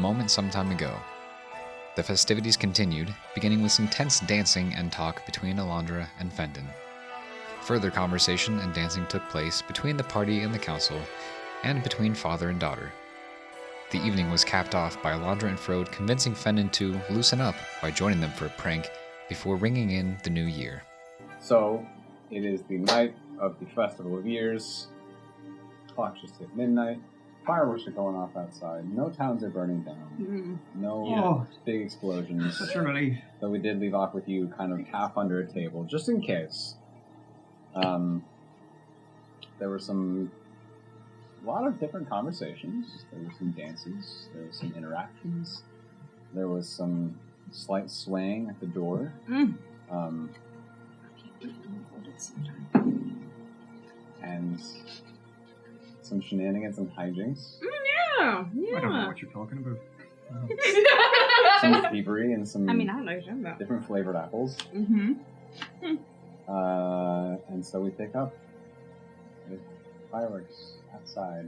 moment some time ago. The festivities continued, beginning with some tense dancing and talk between Alondra and Fendon. Further conversation and dancing took place between the party and the council, and between father and daughter. The evening was capped off by Alondra and Frode convincing Fendon to loosen up by joining them for a prank before ringing in the new year. So, it is the night of the Festival of Years. Clock just hit midnight. Fireworks are going off outside. No towns are burning down. No big explosions. Such a relief. Though we did leave off with you kind of half under a table, just in case. There were a lot of different conversations. There were some dances. There were some interactions. There was some slight swaying at the door. And some shenanigans and hijinks. Yeah. I don't know what you're talking about. Some thievery and some I don't know what you're talking about. different flavored apples. Mm-hmm. And so we pick up with fireworks outside.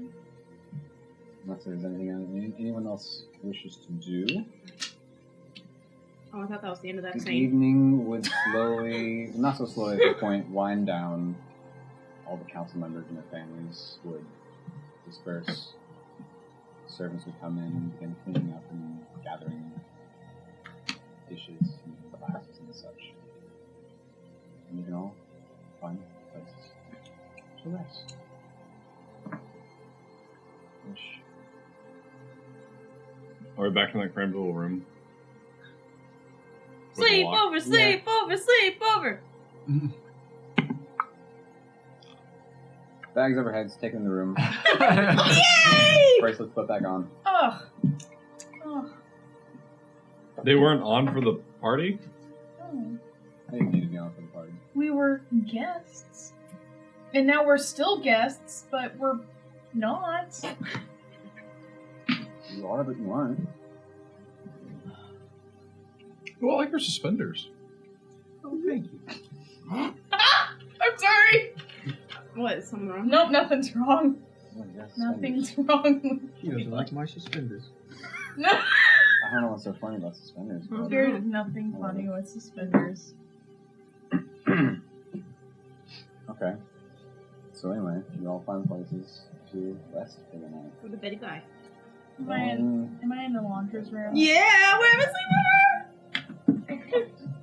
Unless there's anyone else wishes to do. Oh, I thought that was the end of that The scene. evening would slowly, not so slowly at this point, wind down. All the council members and their families would disperse. Servants would come in and begin cleaning up and gathering dishes and glasses and such. And you can all find places to rest. Are we back in that cramped little room? Sleep over, sleep over, sleep over. Bags over heads, taken in the room. Yay! Bracelets put back on. Oh. They weren't on for the party? They didn't need to be on for the party. We were guests. And now we're still guests, but we're not. You are, but you aren't. Well, I like your suspenders. Oh, thank you. I'm sorry. What? Is something wrong? Nope, nothing's wrong. Oh, yes, Nothing's wrong. She doesn't like my suspenders. No. I don't know what's so funny about suspenders. But There's nothing funny with suspenders. Okay. So anyway, you all find places to rest for the night. Go to bed, guy. Am I in the laundry's room? Yeah, we have a sleepover.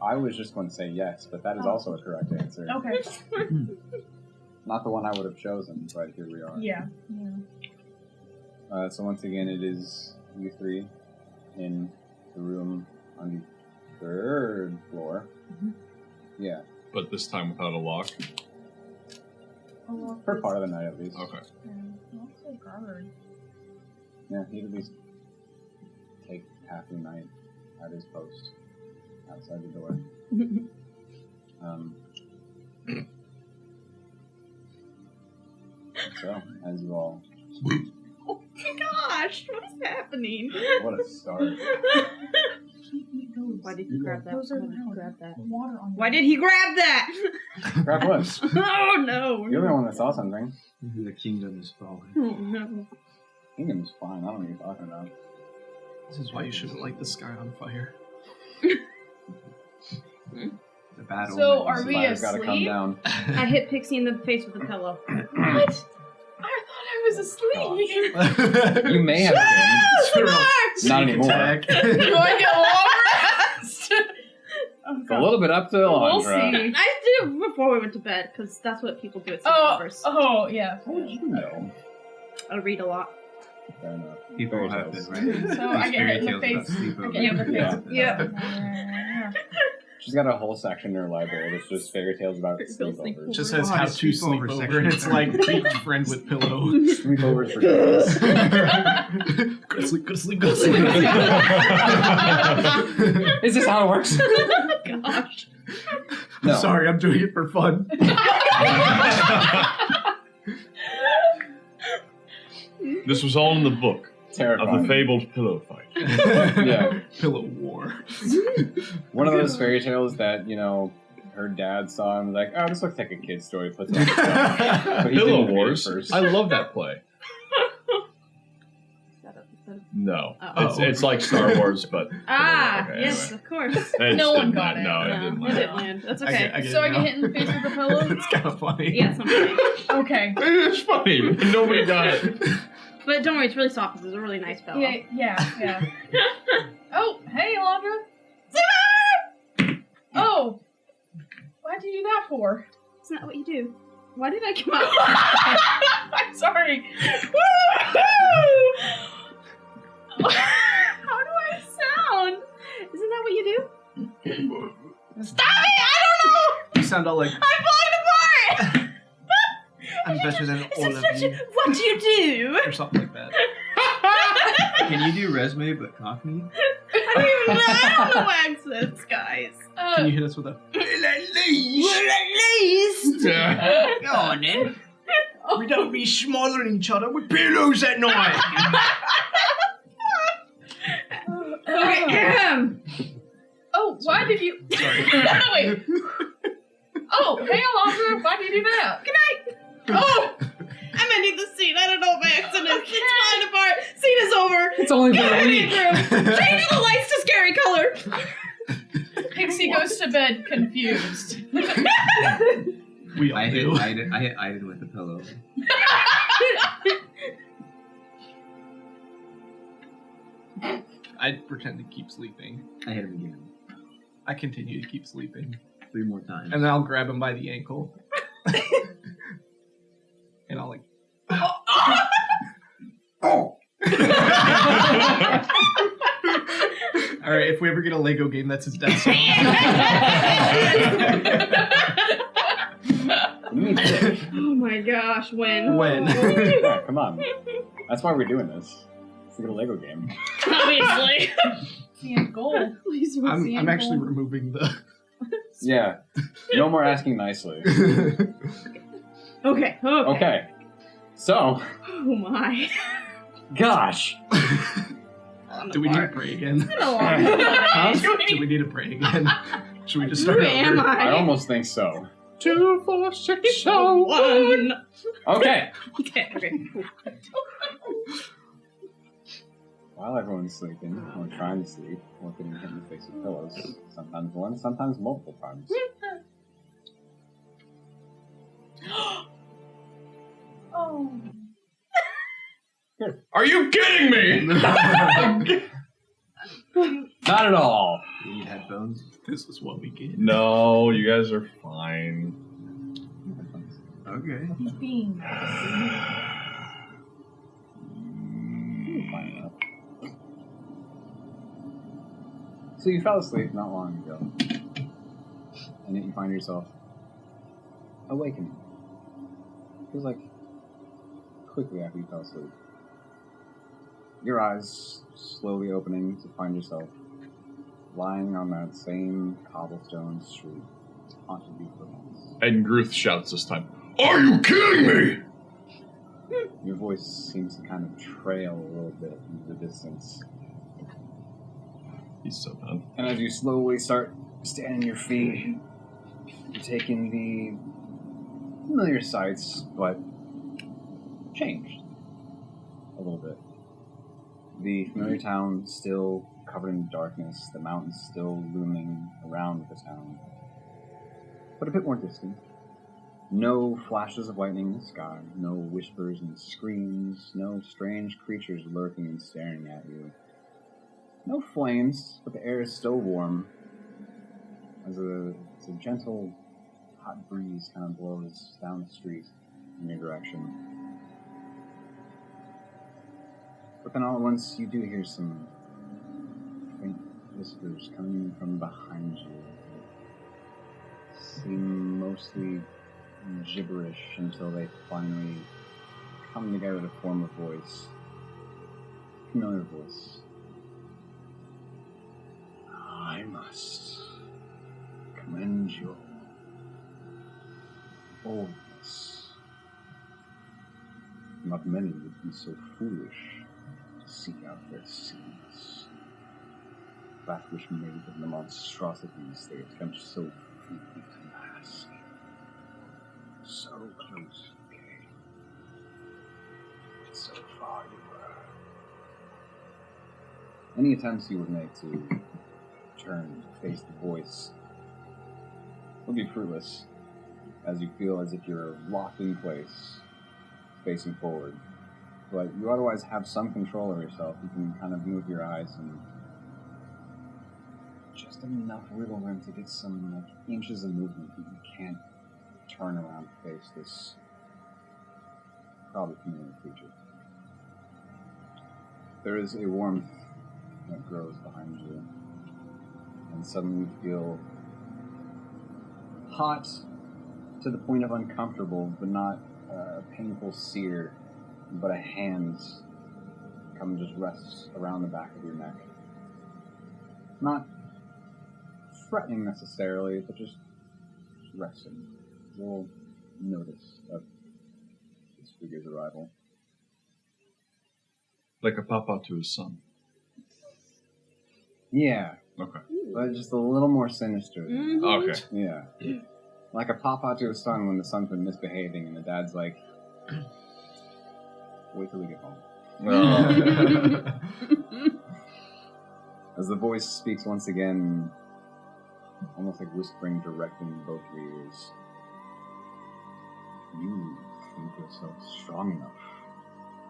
I was just going to say yes, but that is also a correct answer. Okay. Not the one I would have chosen, but here we are. Yeah. So once again, it is you three in the room on the 3rd floor. Mm-hmm. Yeah, But this time without a lock. for part of the night at least. Okay. Yeah, he'd at least take half the night at his post outside the door. So, as you all... Oh my gosh, what is happening? What a start. Why did he grab that? Those are grab that. water on. Why did he grab that? Grab what? Oh no! You're the one that saw something. The kingdom is falling. Oh no! Kingdom's fine, I don't know what you're talking about. This is why you shouldn't light the sky on fire. The battle. So, are we Fire's gotta come asleep? down. I hit Pixie in the face with a pillow. What? I thought I was asleep. You may have been. Not anymore. Do I get long rest? It's a little bit up to We'll Alondra. see. I did it before we went to bed because that's what people do at sleepovers. Oh, yeah. How would you know? I read a lot. Fair enough. People Fairy have tales. been writing So I these get fairy hit in the tales about face. sleepovers. I get hit in the Yeah. face. Yeah. She's got a whole section in her library that's just fairy tales about Girls think sleepovers. Just Oh, says how to sleepover sleepover, section. and it's like beach friend with pillow. Sleepovers for girls. Go to sleep, go to sleep, go to sleep. Is this how it works? Gosh. No. Sorry, I'm doing it for fun. This was all in the book of Terrifying. the fabled pillow fight. Yeah. Pillow war. One of those fairy tales that, you know, her dad saw and was like, oh, this looks like a kid's story. Puts it on the shelf. But he Pillow didn't read it Wars. first. I love that play. accent? No. Oh. It's like Star Wars, but. Ah, Okay, yes, anyway. of course. It No one didn't got land. it. No, it No, didn't it land. didn't land. That's okay. I get So it I get now. hit in the face with the pillow? It's kind of funny. Yeah, something. Okay. It's funny. Nobody got it. But don't worry, it's really soft because it's a really nice pillow. Yeah. Oh, hey, Alondra. Oh. Why'd you do that for? Isn't that what you do? Why did I come out? I'm sorry. How do I sound? Isn't that what you do? Stop it! I don't know! You sound all like, I'm falling apart! I'm better than all of you. What do you do? Or something like that. Can you do resume but Cockney? I don't know accents, guys. Can you hit us with a... Well, at least. Yeah. Go on then. We don't be smothering each other with pillows at night. Okay. Oh, why did you... Sorry. Wait. Oh, hey, Alondra. Why did you do that? Good night. Oh! I'm ending the scene. I don't know what my accent is. It's falling apart. Scene is over. It's only been a Get week. Change the lights to scary color. Pixie goes to bed confused. We all I hit do. Aiden with the pillow. I pretend to keep sleeping. I hit him again. I continue to keep sleeping. 3 more times. And then I'll grab him by the ankle. And I'll like... Oh! Alright, if we ever get a Lego game, that's his death song. Oh my gosh, when? When? Yeah, come on. That's why we're doing this. It's like a Lego game. Obviously. Yeah, goal. Please, I'm actually removing the... Yeah. No more asking nicely. Okay. Okay. So, Oh my. gosh. Do we need to pray again? Huh? Do we need to pray again? Should we just start Who am over? I I? almost think so. 2, 4, 6, One. Okay. Okay. While everyone's sleeping, or trying to sleep, or getting hit in the face with pillows, sometimes one, sometimes multiple times. Oh. Are you kidding me? Not at all. You need headphones? This is what we get. No, you guys are fine. Okay. He's being... Fine enough. So you fell asleep not long ago, and yet you find yourself awakening. Feels like quickly after you fell asleep. Your eyes slowly opening to find yourself lying on that same cobblestone street haunted you for months. And Gruth shouts this time. Are you kidding me? Your voice seems to kind of trail a little bit into the distance. He's so done. And as you slowly start standing your feet, you're taking the familiar sights, but changed a little bit. The familiar town still covered in darkness, the mountains still looming around the town, but a bit more distant. No flashes of lightning in the sky, no whispers and screams, no strange creatures lurking and staring at you. No flames, but the air is still warm as a gentle, hot breeze kind of blows down the street in your direction. But then all at once you do hear some faint whispers coming from behind you. They seem mostly gibberish until they finally come together to form a voice. Familiar voice. I must commend your boldness. Not many would be so foolish to seek out their sins. That which made them the monstrosities they attempt so feebly to mask. So close you came. So far you were. Any attempts you would make to turn to face the voice would be fruitless, as you feel as if you're locked in place, facing forward. But you otherwise have some control of yourself. You can kind of move your eyes and just enough wiggle room to get some inches of movement, but you can't turn around to face this probably familiar creature. There is a warmth that grows behind you, and suddenly you feel hot to the point of uncomfortable, but not a painful sear, but a hand come and just rests around the back of your neck. Not threatening necessarily, but just resting. A little notice of this figure's arrival. Like a papa to his son. Yeah, Okay. but just a little more sinister. Mhm. Okay. Yeah. Like a papa to his son when the son's been misbehaving and the dad's like, wait till we get home. As the voice speaks once again, almost like whispering directly in both of your ears. You think yourself strong enough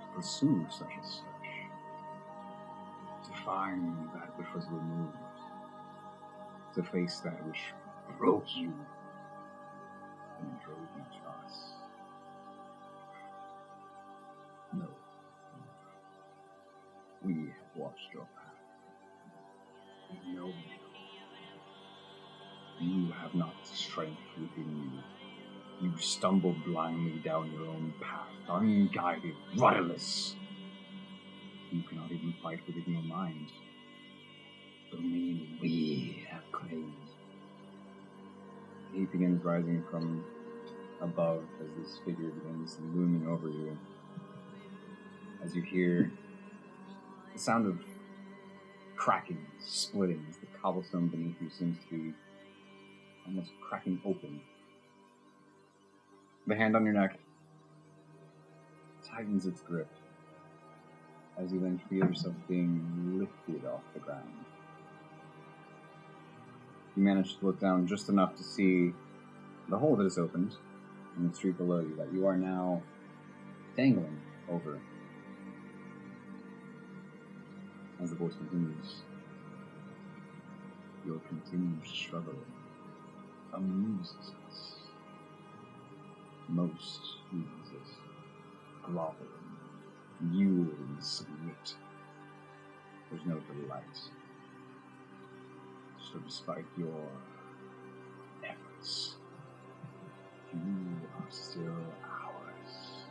to pursue such a search, to find that which was removed, to face that which broke you and drove you to us. No. We have watched your path. We know you. You have not strength within you. You stumble blindly down your own path, unguided, rudderless. You cannot even fight within your mind. Dominion we have claimed. He begins rising from above as this figure begins looming over you. As you hear the sound of cracking, splitting, as the cobblestone beneath you seems to be almost cracking open. The hand on your neck tightens its grip as you then feel yourself being lifted off the ground. You manage to look down just enough to see the hole that is opened in the street below you that you are now dangling over. As the voice continues, your continued struggle amuses us. Most use it, groveling, mewling, submit. There's no delight. So despite your efforts, you are still ours.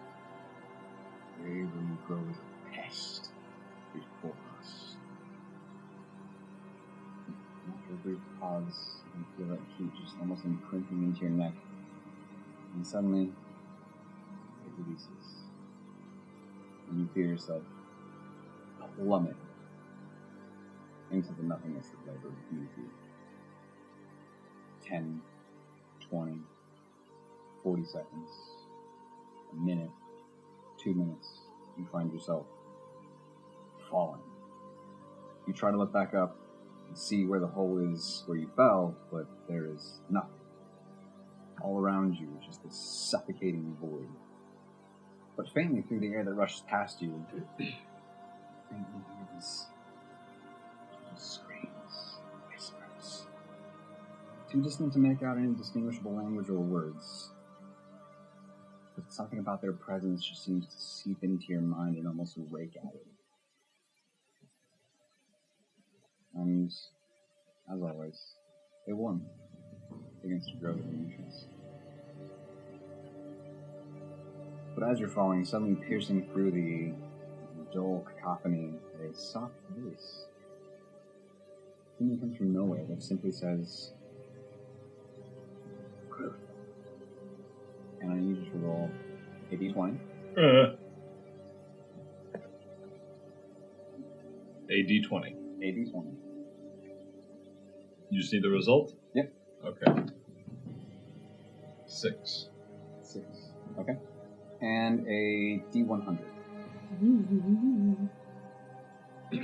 They will grow as a pest before us. After a brief pause, you feel that heat just almost imprinting into your neck. And suddenly, it releases. And you feel yourself plummet into the nothingness that lay beneath you. 10, 20, 40 seconds, a minute, 2 minutes, you find yourself falling. You try to look back up and see where the hole is where you fell, but there is nothing. All around you is just this suffocating void. But faintly through the air that rushes past you, faintly hear these screams, whispers. Too distant to make out any distinguishable language or words. But something about their presence just seems to seep into your mind and almost rake at it. And, as always, they won against your growth emotions. But as you're falling, suddenly piercing through the dull cacophony, a soft voice. Something comes from nowhere that simply says, growth. And I need you to roll a d20. A D20. A d20. You just need the result? Yep. Okay. 6. 6. Okay. And a d100. I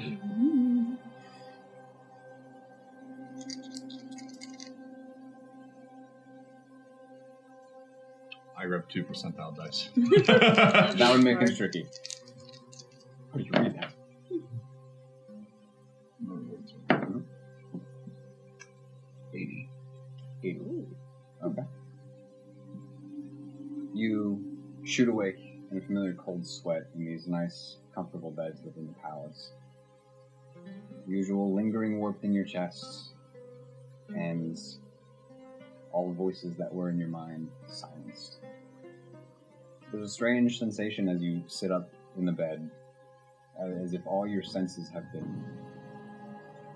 grab 2 percentile dice. That would make it tricky. How do you read that? 80. 80. Okay. You shoot awake in a familiar cold sweat in these nice, comfortable beds within the palace. Usual lingering warmth in your chest, and all the voices that were in your mind silenced. There's a strange sensation as you sit up in the bed, as if all your senses have been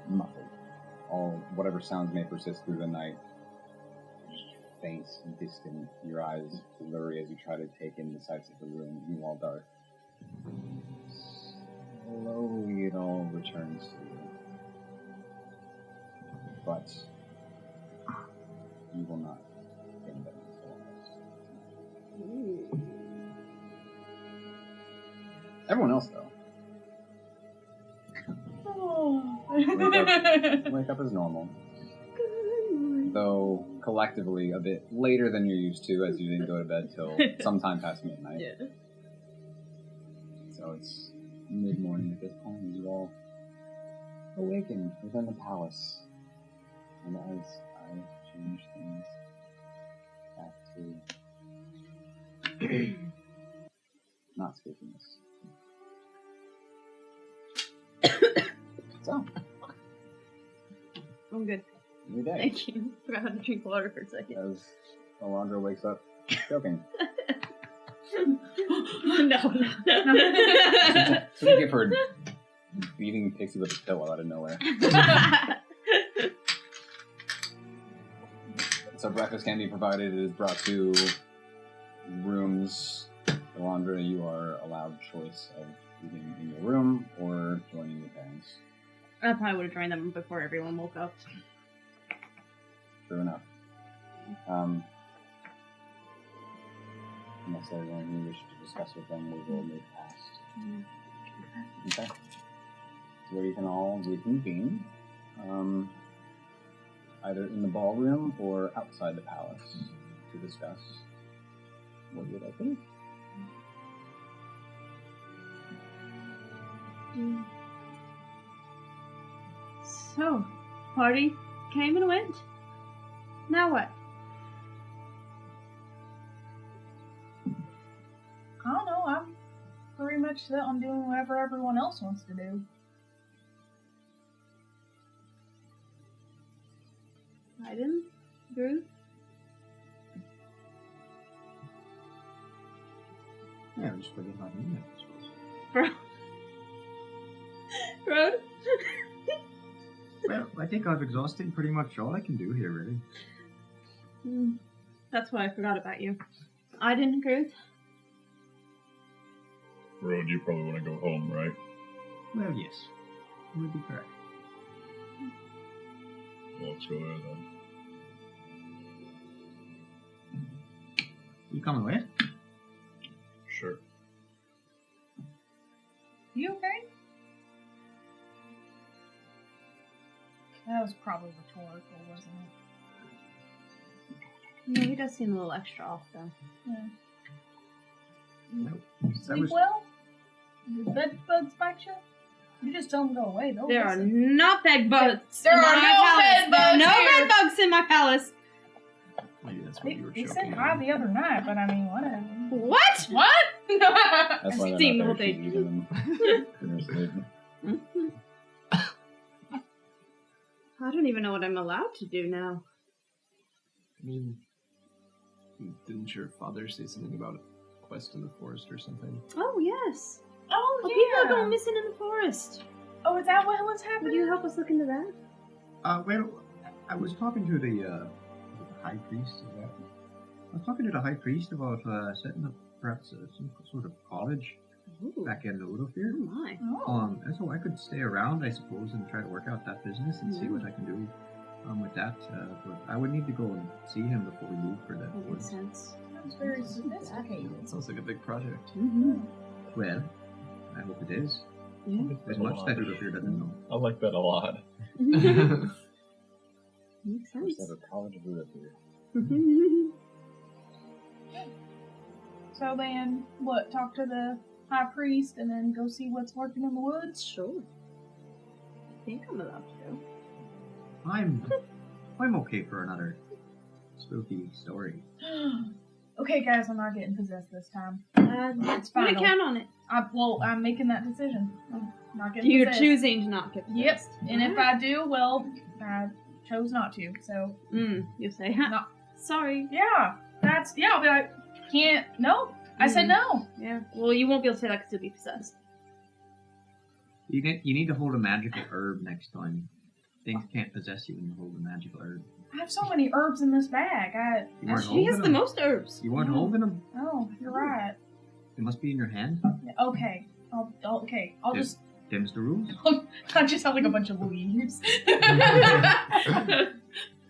muffled. All whatever sounds may persist through the night, faint and distant, your eyes blurry as you try to take in the sights of the room, you all dark. Slowly it all returns to you. But you will not think that it's alive. Everyone else, though. Wake up as normal. Though collectively a bit later than you're used to, as you didn't go to bed till sometime past midnight. Yeah. So it's mid-morning at this point as you all awaken within the palace. And as I change things back to not spookiness. So, I'm good. new day. Thank you. Forgot how to drink water for a second. As Alondra wakes up, choking. No. So we give her beating Pixie with a pillow out of nowhere. So breakfast can be provided. It is brought to rooms. Alondra, you are allowed choice of eating in your room or joining your parents. I probably would have joined them before everyone woke up. True enough. Unless there's anything you wish to discuss with them, we will move past. Okay. So where you can all reconvene, either in the ballroom or outside the palace to discuss what you would like to do. So, party came and went. Now what? I don't know. I'm pretty much set on doing whatever everyone else wants to do. Aiden? Drew? Yeah, I'm just putting my name in, I suppose. Bro. Road? Well, I think I've exhausted pretty much all I can do here, really. That's why I forgot about you. Aiden, Ruth? Road, you probably want to go home, right? Well, yes. You would be correct. Well, let's go there then. You coming with? Sure. You okay? That was probably rhetorical, wasn't it? No, he does seem a little extra off, though. Yeah. Nope. Sleep well? Did bed bugs bite you? You just tell them to go away. They'll There are listen. not bed bugs. There in are my no palace. bed There are bugs no here. bed bugs in my palace. Maybe that's what They, you were they choking said hi on. the other night, but I mean, whatever. What? What? That's why Steam they're the not whole there. thing. She's eating them. They're sleeping. I don't even know what I'm allowed to do now. I mean, didn't your father say something about a quest in the forest or something? Oh, yes. Oh, Well, yeah. people are going missing in the forest. Oh, is that what was Would happening? you help us look into that? Well, I was talking to the high priest. Is that? I was talking to the high priest about setting up perhaps some sort of college Ooh. back in Oh, Ludofir. my. Oh. And so I could stay around, I suppose, and try to work out that business and see Yeah. what I can do with that. But I would need to go and see him before we leave for that. That makes sense. Sounds very sophisticated. That sounds like a big project. Mm-hmm. Well, I hope it is. There's much that Rudapir doesn't know. I like that a lot. Makes First sense. ever college of Rudapir. So then, what? Talk to the high priest and then go see what's working in the woods? Sure. I think I'm allowed to. I'm okay for another spooky story. Okay, guys, I'm not getting possessed this time. It's fine. gonna count on it. I'm making that decision. I'm not getting You're possessed. choosing to not get possessed. Yep. And if I do, well, I chose not to. So You say, No. sorry. yeah, I'll be like, can't. No, I said no. Yeah. Well, you won't be able to say that because you'll be possessed. You need to hold a magical herb next time. Things can't possess you when you hold a magical herb. I have so many herbs in this bag. You weren't She holding has the them. most herbs. You weren't holding them. Oh, you're right. They must be in your hand. Okay. I'll Yeah. just. Them's the rules. I just have like a bunch of leaves.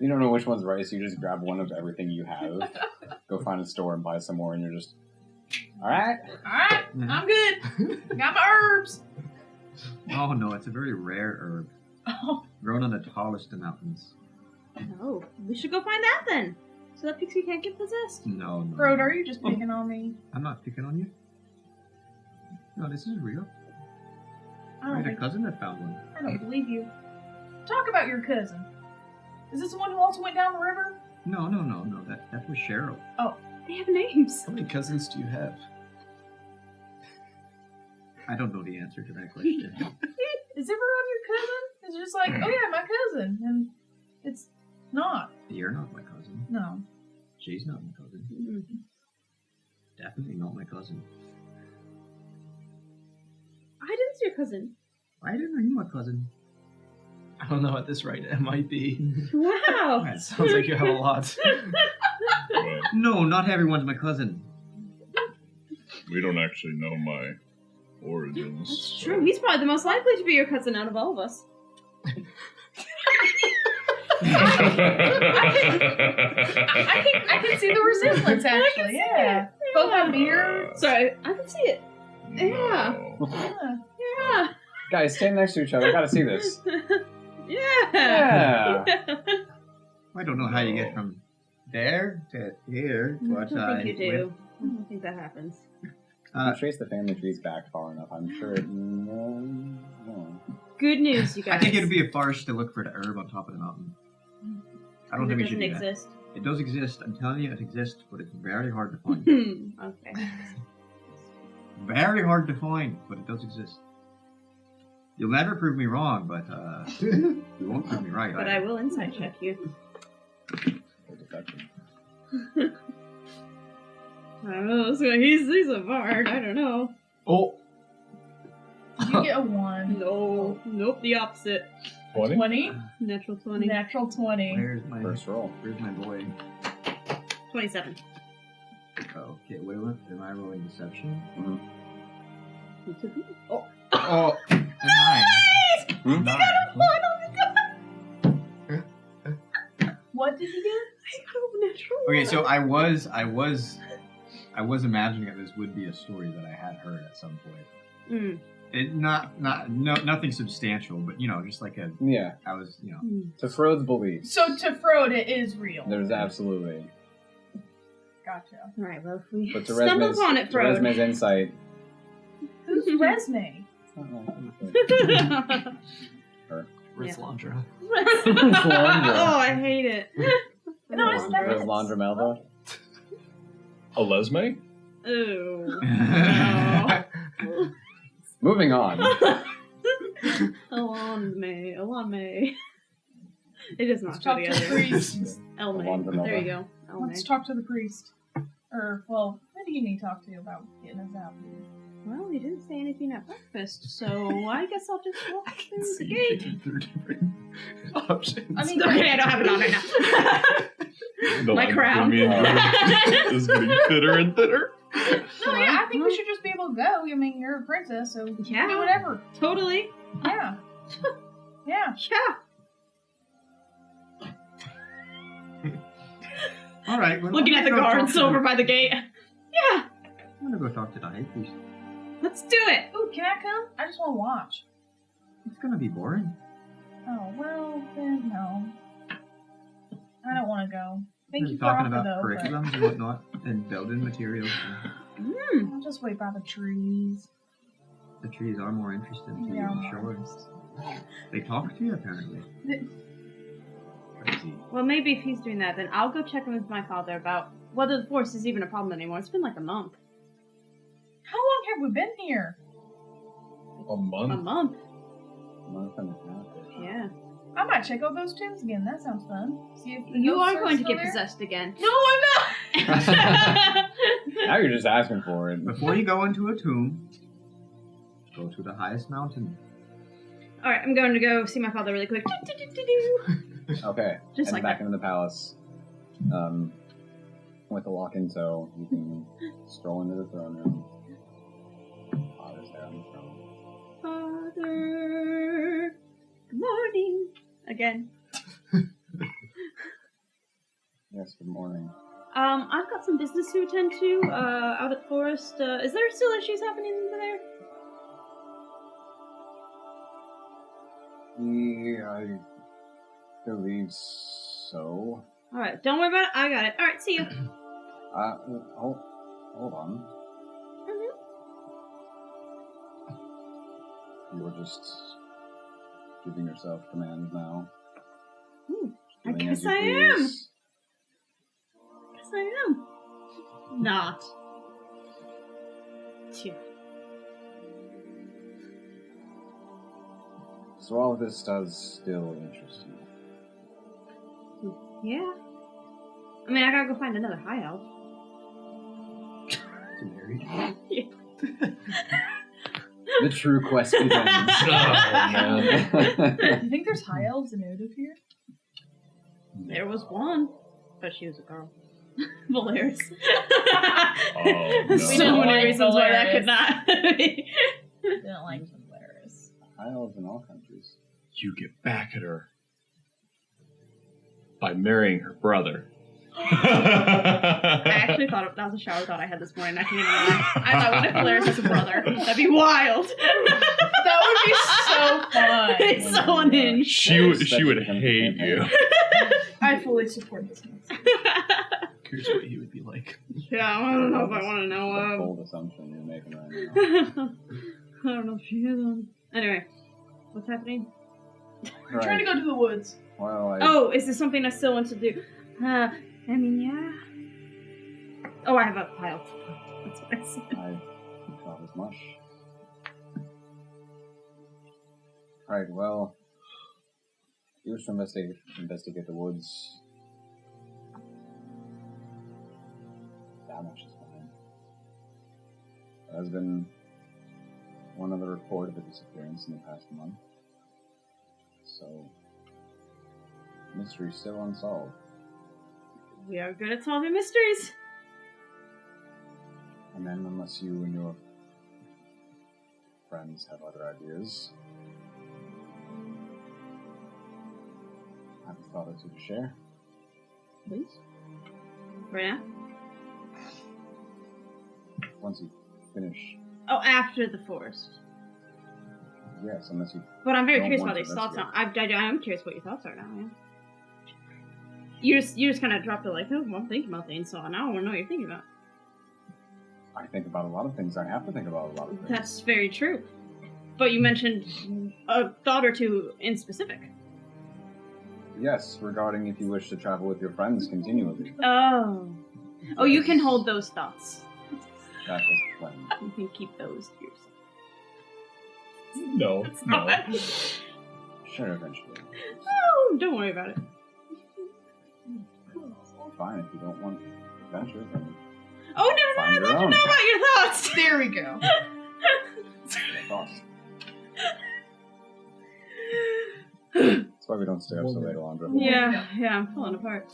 You don't know which one's right, so you just grab one of everything you have, go find a store and buy some more, and you're just, alright. Alright, I'm good. Got my herbs. Oh no, it's a very rare herb. Oh, Grown on the tallest of mountains. Oh, we should go find that then. So that Pixie can't get possessed. No. Brode, are you just picking on me? I'm not picking on you. No, this is real. I I don't had a think cousin that found one. I don't believe you. Talk about your cousin. Is this the one who also went down the river? No. That was Cheryl. They have names. How many cousins do you have? I don't know the answer to that question. Is everyone your cousin? It's just like, oh yeah, my cousin, and it's not. You're not my cousin. No. She's not my cousin. Definitely not my cousin. I didn't see your cousin. I didn't know you my cousin. I don't know at this rate. It might be. Wow. It sounds like you have a lot. But No, not everyone's my cousin. we don't actually know my origins. That's so- true. He's probably the most likely to be your cousin out of all of us. I can see the resemblance actually. Yeah. Both have beards. Sorry, I can see it. Yeah. No. Yeah. Yeah. Guys, stand next to each other. I gotta see this. Yeah. Yeah. I don't know how you get from there to here, I but don't think you do. I don't think that happens. If you trace the family trees back far enough, I'm sure it... No. Good news, you guys. I think it'd be a farce to look for the herb on top of the mountain. I don't think we it should doesn't do that. exist. It does exist. I'm telling you, it exists, but it's very hard to find. Okay. Very hard to find, but it does exist. You'll never prove me wrong, but you won't prove me right. But I will insight check you. I don't know. So he's a bard. I don't know. Oh, You get a 1. No. Nope. The opposite. 20? 20. Natural 20. Natural 20. Where's my First roll. Where's my boy? 27. Okay, wait. Am I rolling deception? Oh. Oh, a 9. Hmm? 9. What did you get? Natural. Okay, so I was imagining that this would be a story that I had heard at some point. It nothing substantial, but just like a Yeah. I was To Frode's beliefs, So to Frode, it is real. there's absolutely. Gotcha. Alright, well, if we But to stumble Resme's, upon it, to Frode. Resme's insight. Who's Resme? Her. Rislandra. Oh, I hate it. No, it's not. Reslandra Melva. A lesme? Ooh. No. Moving on. Alon May. It is not Let's go talk to the together. priest. Elmay. Alondra Melba. There you go. Elmay. Let's talk to the priest. Or, well, who do you need to talk to about getting us out? Well, he didn't say anything at breakfast, so I guess I'll just walk through the See, gate. through different options. I mean, Okay, I don't have it on right now. The My line crown. between me and you is getting thinner and thinner. No, yeah, I think we should just be able to go. I mean, you're a princess, so you can Yeah. do whatever. Totally. Yeah. Yeah. Yeah. All right. Well, Looking I'm at the gonna go guards talk to over by the gate. Yeah. I'm gonna go talk to the high priest. Let's do it. Ooh, can I come? I just want to watch. It's gonna be boring. Oh, well, then no. I don't want to go. Thank you for talking offer, about though, but curriculums and whatnot, and building materials. I'll just wait by the trees. The trees are more interesting to They are you, more sure. interesting. They talk to you, apparently. Crazy. Well, maybe if he's doing that, then I'll go check in with my father about whether the forest is even a problem anymore. It's been like a month. How long have we been here? A A month? month? Month and a half. Yeah. I might check out those tombs again. That sounds fun. See if the You ghosts are going to still get there. possessed again. No, I'm not. Now you're just asking for it. Before you go into a tomb, go to the highest mountain. Alright, I'm going to go see my father really quick. Okay. Just Head like back that. into the palace. With the lock in tow, you can stroll into the throne room. Father's there on the throne. Father, good morning. Again. Yes, good morning. I've got some business to attend to, out at the forest. Is there still issues happening over there? I believe so. Alright, don't worry about it. I got it. Alright, see you. Hold on. You were just giving yourself commands now. I Doing guess as you I am. please. Yes, I am. Not. Phew. So all of this does still interest you. Yeah. I mean, I gotta go find another high elf. To marry. The true quest begins. You think there's high elves in Odophir? There was one, but she was a girl. Valeris. Oh, no. So don't many like reasons why that Valeris. could not be. Didn't like Valeris. High elves in all countries. You get back at her by marrying her brother. I actually thought that was a shower thought I had this morning. I can't even lie. I thought, what if Valeris has a brother? That'd be wild. That would be so fun. It's so unhinged. She would hate you. I fully support this. Curious what he would be like. Yeah, I don't know if I want to It's a know. bold assumption you're making right now. I don't know if she is on. Anyway, what's happening? I'm trying to go to the woods. Well, Oh, is this something I still want to do? I mean, yeah. Oh, I have a pile. That's what I said. I thought as much. Right, well, you wish to investigate the woods. That much is fine. There has been one other report of a disappearance in the past month. So, mystery still unsolved. We are good at solving mysteries. And then, unless you and your friends have other ideas, I have a thought or two to share. Please. Right now? Once you finish, Oh, after the forest. yes, unless you. But I'm very Don't curious want about to these thoughts now. investigate. I'm curious what your thoughts are now. Yeah. You just kind of dropped it like, oh, well, I'm thinking about things, so now I want to know what you're thinking about. I think about a lot of things. I have to think about a lot of things. That's very true. But you mentioned a thought or two in specific. Yes, regarding if you wish to travel with your friends continually. Oh. Oh, you can hold those thoughts. That was the plan. You can keep those to yourself. No, no. Sure, eventually. Oh, don't worry about it. Fine, if you don't want adventure, then Oh, no, Find I'd your love to own. know about your thoughts. There we go. thoughts. That's why we don't stay up so late, Alondra. Yeah, I'm falling apart.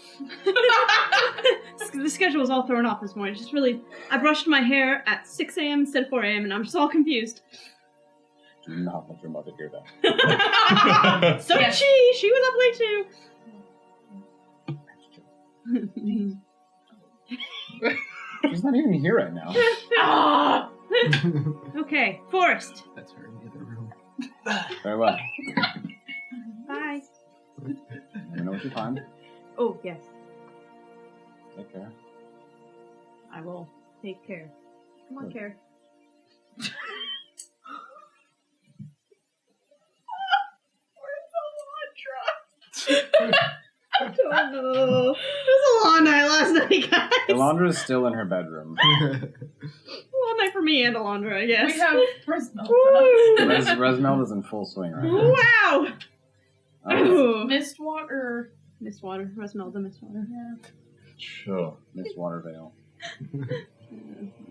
The schedule was all thrown off this morning. Just really, I brushed my hair at 6 a.m. instead of 4 a.m. and I'm just all confused. Do not let your mother hear that. So Yes. she was up late too. She's not even here right now. Ah! Okay, Forrest. That's her in the other room. Very well. Bye. Let me know what you find. Oh, yes. Take care. I will take care. Come on, Good. Care. Oh no. It was a long night last night, guys. Alondra's still in her bedroom. Long night for me and Alondra, I guess. We have Prismelda. Woo! Resmelda's in full swing right now. Wow! Okay. Mistwater. Mistwater. Resmelda, Mistwater. Yeah. Sure. Miss Watervale.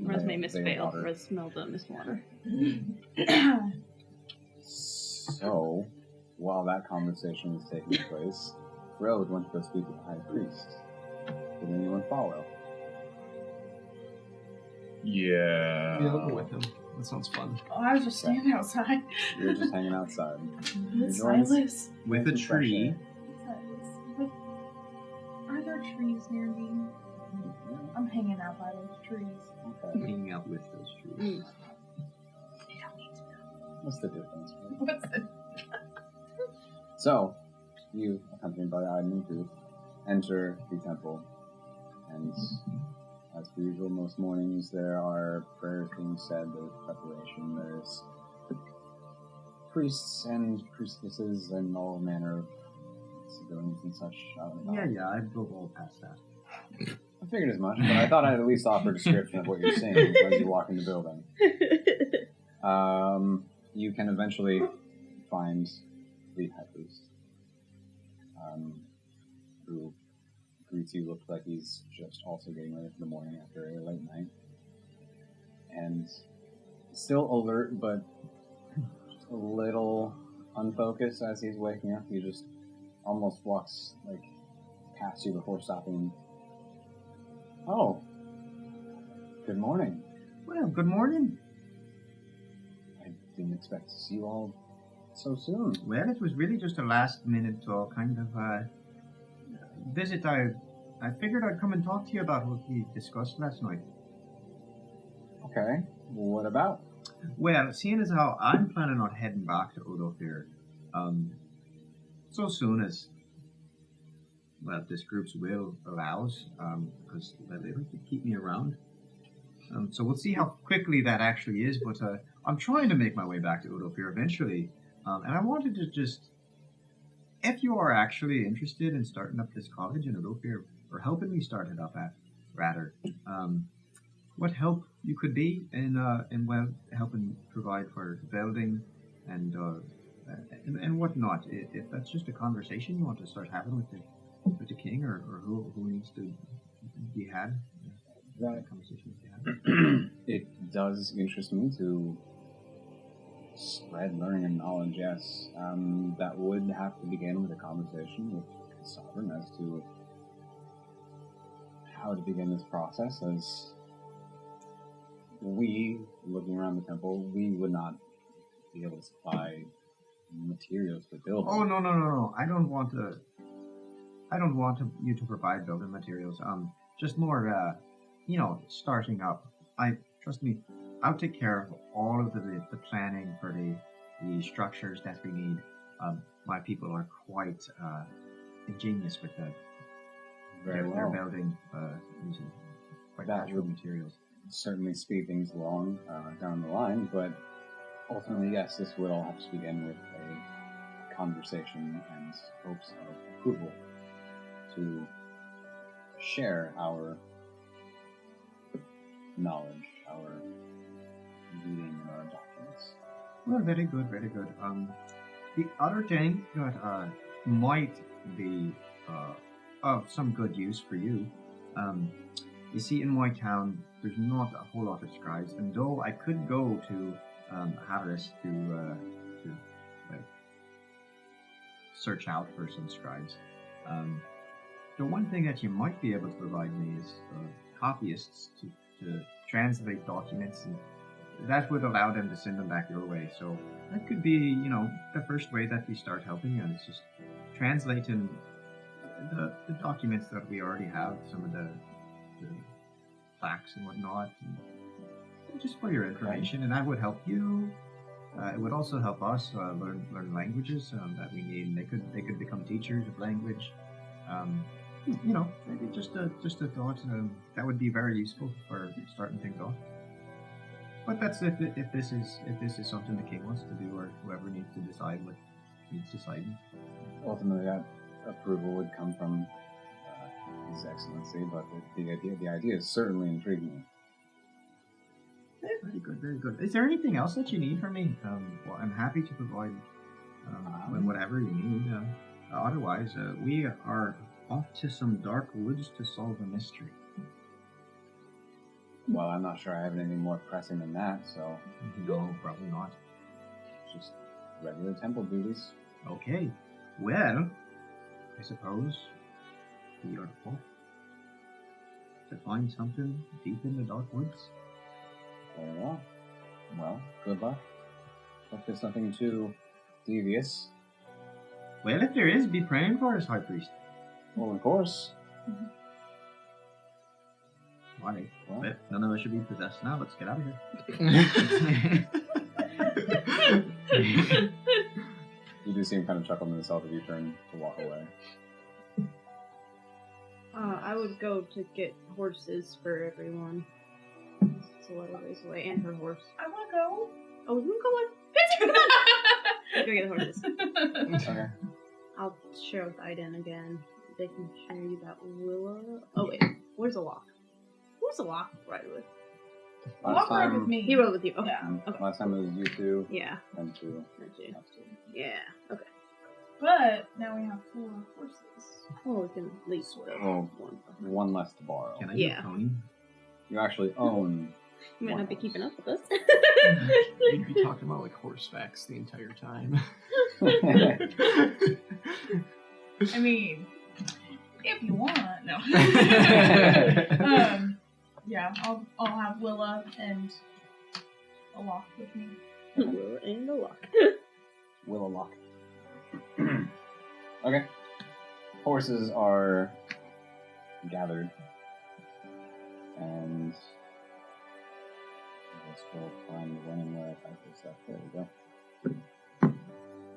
Resume Miss Veil Vale. Water. Resmelda, Mistwater. So, while that conversation was taking place, Road went to go speak with the High Priest. Did anyone follow? Yeah. Yeah, I'll go with him. That sounds fun. Oh, I was just standing outside. You were just hanging outside. Silas. With a Some fresh tree. air. Silas. Are there trees near me? I'm hanging out by those trees. Okay. Hanging out with those trees. What's the difference? What's it? So, you, accompanied by Aiden and Booth, enter the temple, and as per usual, most mornings there are prayers being said, there's preparation, there's priests and priestesses and all manner of civilians and such out and about. Yeah, I'd go all past that. I figured as much, but I thought I'd at least offer a description of what you're seeing as you walk in the building. You can eventually find the High Priest, who greets you. Looks like he's just also getting ready for the morning after a late night, and still alert, but just a little unfocused as he's waking up. He just almost walks like past you before stopping. Oh, good morning. Well, good morning. I didn't expect to see you all so soon. Well, it was really just a last minute kind of visit. I figured I'd come and talk to you about what we discussed last night. Okay, what about? Well, seeing as how I'm planning on heading back to Odofir, so soon as, well, this group's will allows, because they like to keep me around. So we'll see how quickly that actually is, but I'm trying to make my way back to Odofir eventually, and I wanted to just, if you are actually interested in starting up this college in Odofir, or helping me start it up rather, what help you could be in well, helping provide for building and whatnot. If that's just a conversation you want to start having with the king or who needs to be had, that conversation to be had. It does interest me to spread learning and knowledge, yes. That would have to begin with a conversation with the sovereign as to how to begin this process, as we, looking around the temple, we would not be able to supply materials for building. Oh no! I don't want you to provide building materials. Just more, starting up. Trust me, I'll take care of all of the planning for the structures that we need. My people are quite ingenious with their building using quite That natural would- materials. Certainly speed things along down the line, but ultimately, yes, this would all have to begin with a conversation and hopes of approval to share our knowledge, our reading, and our documents. Well, very good, very good. The other thing that might be of some good use for you, you see, in my town, there's not a whole lot of scribes, and though I could go to Havris to search out for some scribes, the one thing that you might be able to provide me is copyists to translate documents, and that would allow them to send them back your way. So that could be, the first way that we start helping, and it's just translating the documents that we already have, some of the plaques and whatnot, and just for your information, and that would help you. It would also help us learn languages that we need. And they could become teachers of language. Maybe just a thought. That would be very useful for starting things off. But that's if this is something the king wants to do, or whoever needs to decide what needs deciding. Ultimately, that approval would come from His Excellency, but the idea is certainly intriguing. Very good, very good. Is there anything else that you need from me? Well, I'm happy to provide whatever you need. Otherwise, we are off to some dark woods to solve a mystery. Well, I'm not sure I have anything more pressing than that, so... No, probably not. Just regular temple duties. Okay. Well, I suppose we are off to find something deep in the dark woods. Very well. Well, good luck. Hope there's nothing too devious. Well, if there is, be praying for us, High Priest. Well, of course. Alright. Well, none of us should be possessed now. Let's get out of here. You do seem kind of chuckle to yourself as you turn to walk away. I would go to get horses for everyone. It's a little ways away, and her horse. I want to go. Oh, you can go on. Go get the horses. Okay. I'll share with Aiden again. They can share you that Willow. Oh wait, where's the lock? Who's the lock ride with? Walk ride with me. He rode with you. Okay. Yeah. Okay. Last time it was you two Yeah. and two. That's you. Yeah. Okay. But now we have 4 horses. Well, we can leave the Oh, one. one less to borrow. Can I Yeah. get Tony? You actually own. You might not be keeping up with us. You'd be talking about like horse facts the entire time. I mean, if you want, no. Yeah, I'll have Willa and a lock with me. Will and the lock. Willow lock. Okay. Horses are gathered, and I guess we'll find when and where I type this stuff. There we go.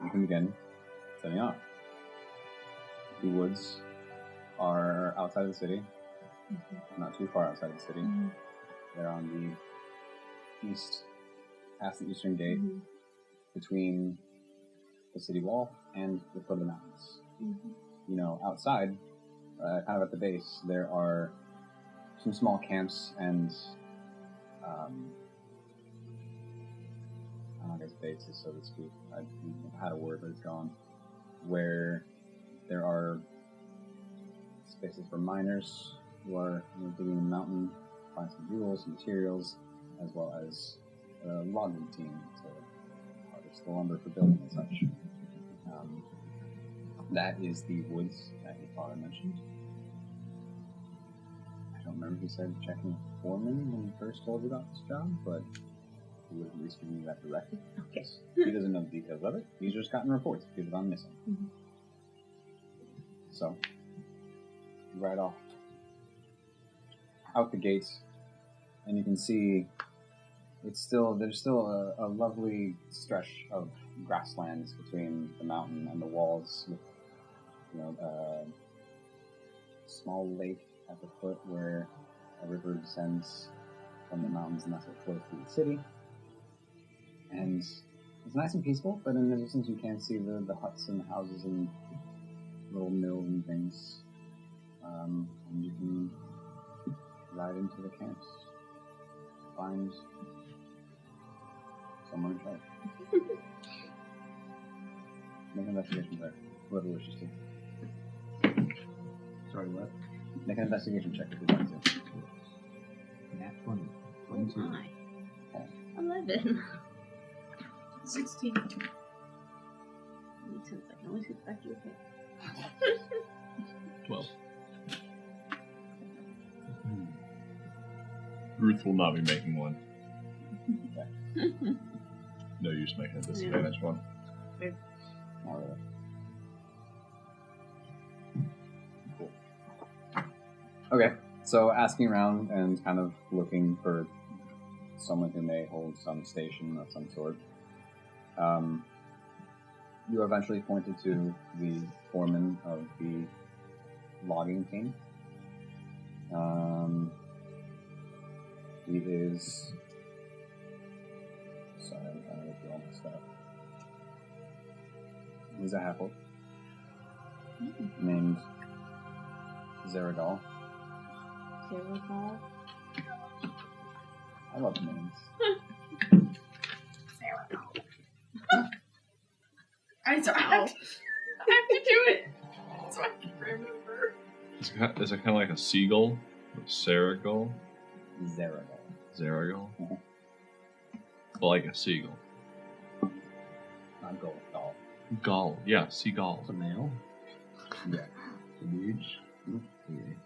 You can begin setting off. The woods are outside of the city, not too far outside the city. Mm-hmm. They're on the east, past the eastern gate, Mhm. between the city wall and the foot of the mountains. Mhm. You know, outside, kind of at the base, there are some small camps and, I don't guess bases, so to speak. I had a word, but it's gone. Where there are spaces for miners who are digging the mountain, find some jewels, materials, as well as a logging team to harvest the lumber for building and such. That is the woods that your father mentioned. I don't remember if he said checking foreman when he first told you about this job, but he would at least give you that directive. Okay. He doesn't know the details of it. He's just gotten reports of people gone missing. Mhm. So, you ride off out the gates, and you can see there's still a lovely stretch of grasslands between the mountain and the walls, with a small lake at the foot where a river descends from the mountains, and that's what flows through the city. And it's nice and peaceful, but in the distance you can see the huts and the houses and little mills and things. And you can ride into the camps, find someone in charge. Make an investigation check, whoever wishes to. Sorry, what? Make an investigation check if you'd like to. Nat 20. Oh 22. my. 11. 16. Makes sense. I can always get back to your head. 12. Ruth will not be making one. No use making a disadvantage one. Not really. Cool. Okay, so asking around and kind of looking for someone who may hold some station of some sort. You are eventually pointed to the foreman of the logging team. He is... Sorry, I'm trying to look through all my stuff. He's a half-orc named Zeragal. Zeragal? I love names. I have to do it so I can remember. Is it kind of like a seagull? Seragal? Zeragal. Zeragal? Mhm. Well, like a seagull. Not gold, doll. Gull. Yeah, seagull. It's a male. Yeah. The beach. Mhm. Okay.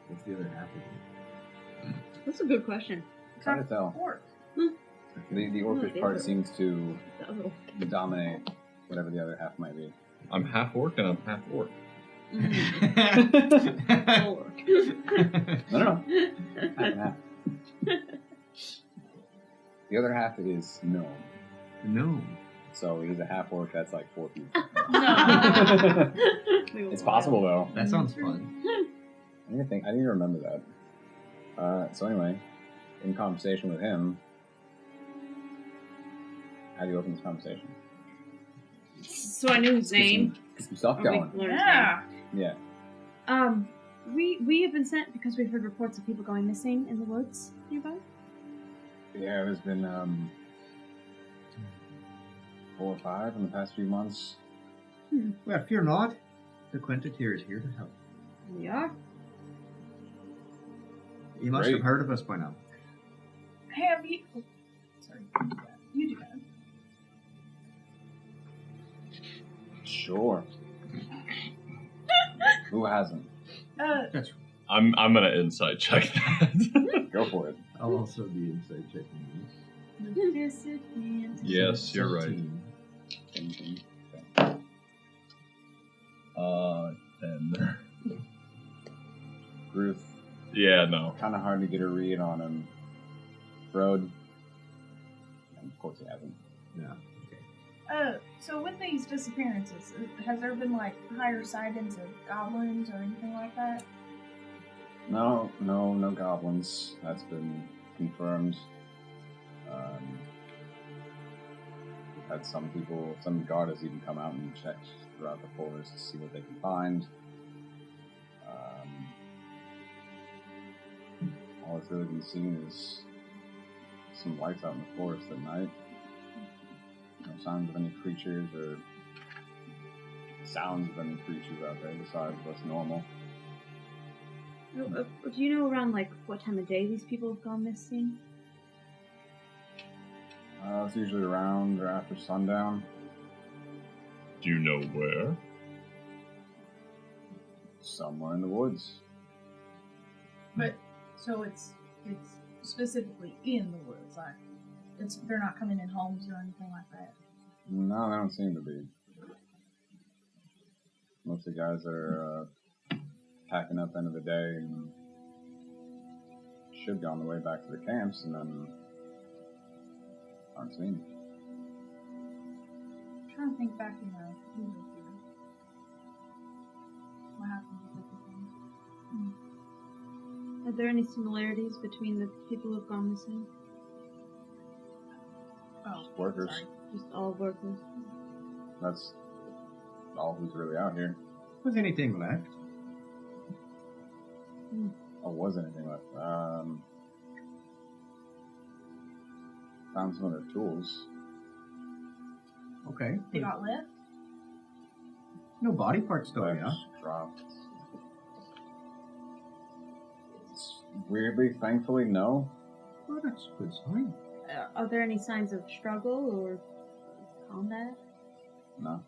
What's the other half of it? That's a good question. It's hard to tell. Orc. The orcish part seems to Oh. dominate whatever the other half might be. I'm half orc and I'm half orc. Orc. No. Half and half. The other half is gnome. No. So he's a half orc that's like 4 feet. No. It's possible though. That sounds fun. I didn't even remember that. So anyway, in conversation with him, how do you open this conversation? So I knew his name. Get some stuff Or we going. learned his Yeah. Yeah. name. We have been sent because we've heard reports of people going missing in the woods nearby. Yeah, there's been 4 or 5 in the past few months. Well, fear not. The Quenta'tir is here to help. We are. You must Great. have heard of us by now. Have you... Oh, sorry. You do that. Sure. Who hasn't? That's. I'm gonna insight check that. Go for it. I'll also be inside checking this. Yes, you're right. 17. And Ruth, yeah, no. kind of hard to get a read on him. Road, and of course he hasn't. Yeah. So with these disappearances, has there been like higher sightings of goblins or anything like that? No goblins. That's been confirmed. We've had some guards even come out and check throughout the forest to see what they can find. All that's really been seen is some lights out in the forest at night. No signs of any creatures or sounds of any creatures out there besides what's normal. Do you know around like what time of day these people have gone missing? It's usually around or after sundown. Do you know where? Somewhere in the woods. But so it's specifically in the woods, like they're not coming in homes or anything like that. No, they don't seem to be. Most of the guys are packing up end of the day and should go on the way back to the camps and then aren't seen. I'm trying to think back in the movie here. What happened with everything? Are there any similarities between the people who've gone missing? Oh, Workers. sorry. Just all workers? That's all who's really out here. Was anything left? Or was anything left? Found some of their tools. Okay. They got left? No body parts though, Left, yeah? dropped. Weirdly, thankfully, no. Well, that's a good sign. Are there any signs of struggle or combat? No.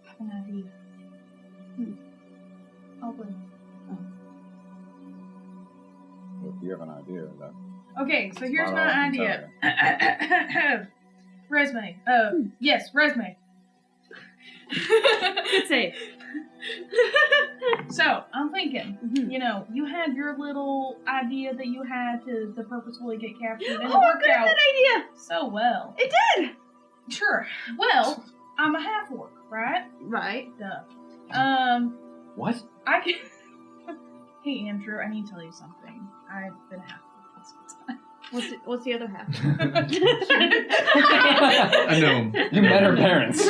I have an idea. I'll wait. Well, if you have an idea of that. Okay, so here's Spot on, my I idea. Resume. Yes, resume. Good save. So, I'm thinking, Mhm. you know, you had your little idea that you had to purposefully get captured, and it Oh, worked good out idea. so well. It did. Sure. Well, I'm a half-orc, right? Right. Duh. What? I can... Hey, Andrew, I need to tell you something. I've been a half-orc this whole time. What's the other half? A gnome. You met her parents.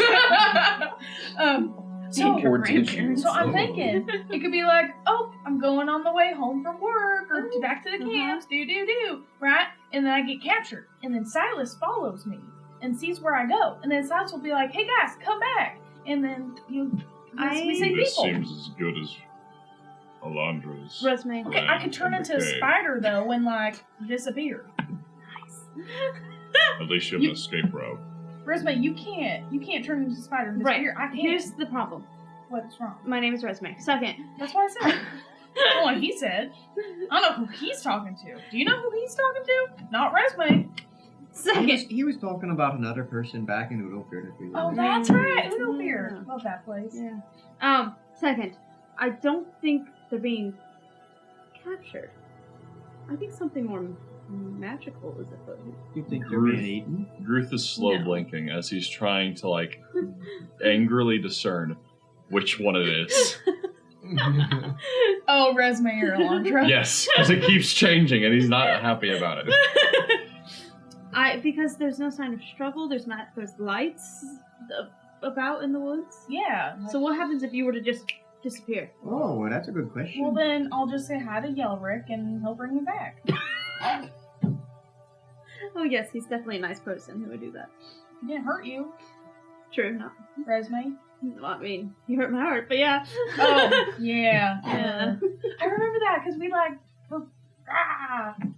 So, Or did you? so I'm thinking it could be like, oh, I'm going on the way home from work or back to the camps, do, right? And then I get captured, and then Silas follows me and sees where I go, and then Silas will be like, hey guys, come back, and then we say This people. seems as good as Alondra's. Resume. Okay, I could turn into a spider though and like disappear. Nice. At least you have an escape route. Resume, you can't turn into a spider and Right. disappear. I can't. Here's the problem. What's wrong? My name is Resume. Second. That's what I said. That's what he said. I don't know who he's talking to. Do you know who he's talking to? Not Resume. Second. He was talking about another person back in Udofir. Oh, that's right. Udo Beer. Love that place. Yeah. Second. I don't think they're being captured. I think something more magical is afoot. You think they're being eaten? Gruth is slow No. blinking as he's trying to, like, angrily discern which one it is. Oh, Resume or Alondra. Yes, because it keeps changing and he's not happy about it. Because there's no sign of struggle. There's lights about in the woods. Yeah. So what happens if you were to just disappear? Oh, well, that's a good question. Well, then I'll just say hi to Yelric and he'll bring me back. Oh yes, he's definitely a nice person who would do that. He didn't hurt you, True. Not. Resume. Well, I mean, he hurt my heart, but yeah. Oh, yeah. Yeah. I remember that because we like.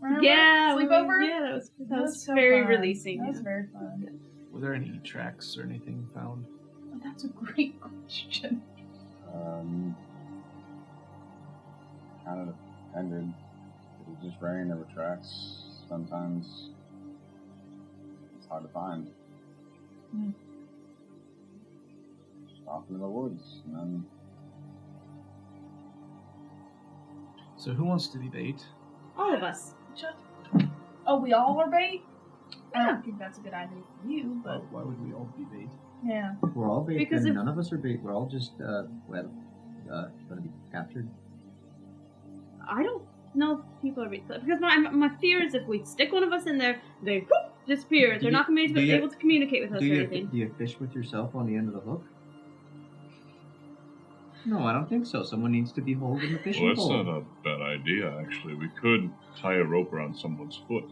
Remember? Yeah. Sleepover? Yeah, that was so very fun. releasing. That was yeah. very fun. Were there any tracks or anything found? Oh, that's a great question. Kind of depended. If it just rained, there were tracks. Sometimes it's hard to find. Hmm. Just off into the woods, and then So who wants to be bait? All of us. Oh, we all are bait? I Yeah. don't think that's a good idea for you, but Why would we all be bait? yeah. We're all bait, Because and if- none of us are bait. We're all just, going to be captured. I don't know if people are because my fear is if we stick one of us in there, they whoop, disappear. Do They're you- not going to do be you- able to communicate with us Do or you, anything. do you fish with yourself on the end of the hook? No, I don't think so. Someone needs to be holding the fishing Well, that's pole. not a bad idea, actually. We could tie a rope around someone's foot.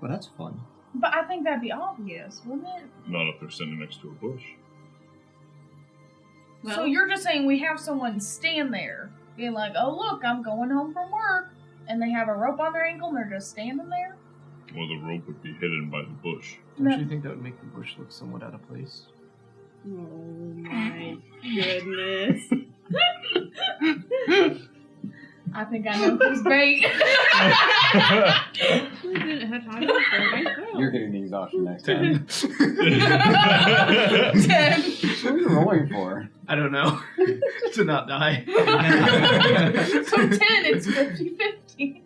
Well, that's fun. But I think that'd be obvious, wouldn't it? Not if they're standing next to a bush. Well, So you're just saying we have someone stand there, being like, oh, look, I'm going home from work, and they have a rope on their ankle and they're just standing there? Well, the rope would be hidden by the bush. Don't No. you think that would make the bush look somewhat out of place? oh my goodness. I think I know who's bait. I didn't have time to prepare myself. you're getting the exhaustion next time. 10. What are you rolling for? I don't know. To not die. So 10, it's 50-50.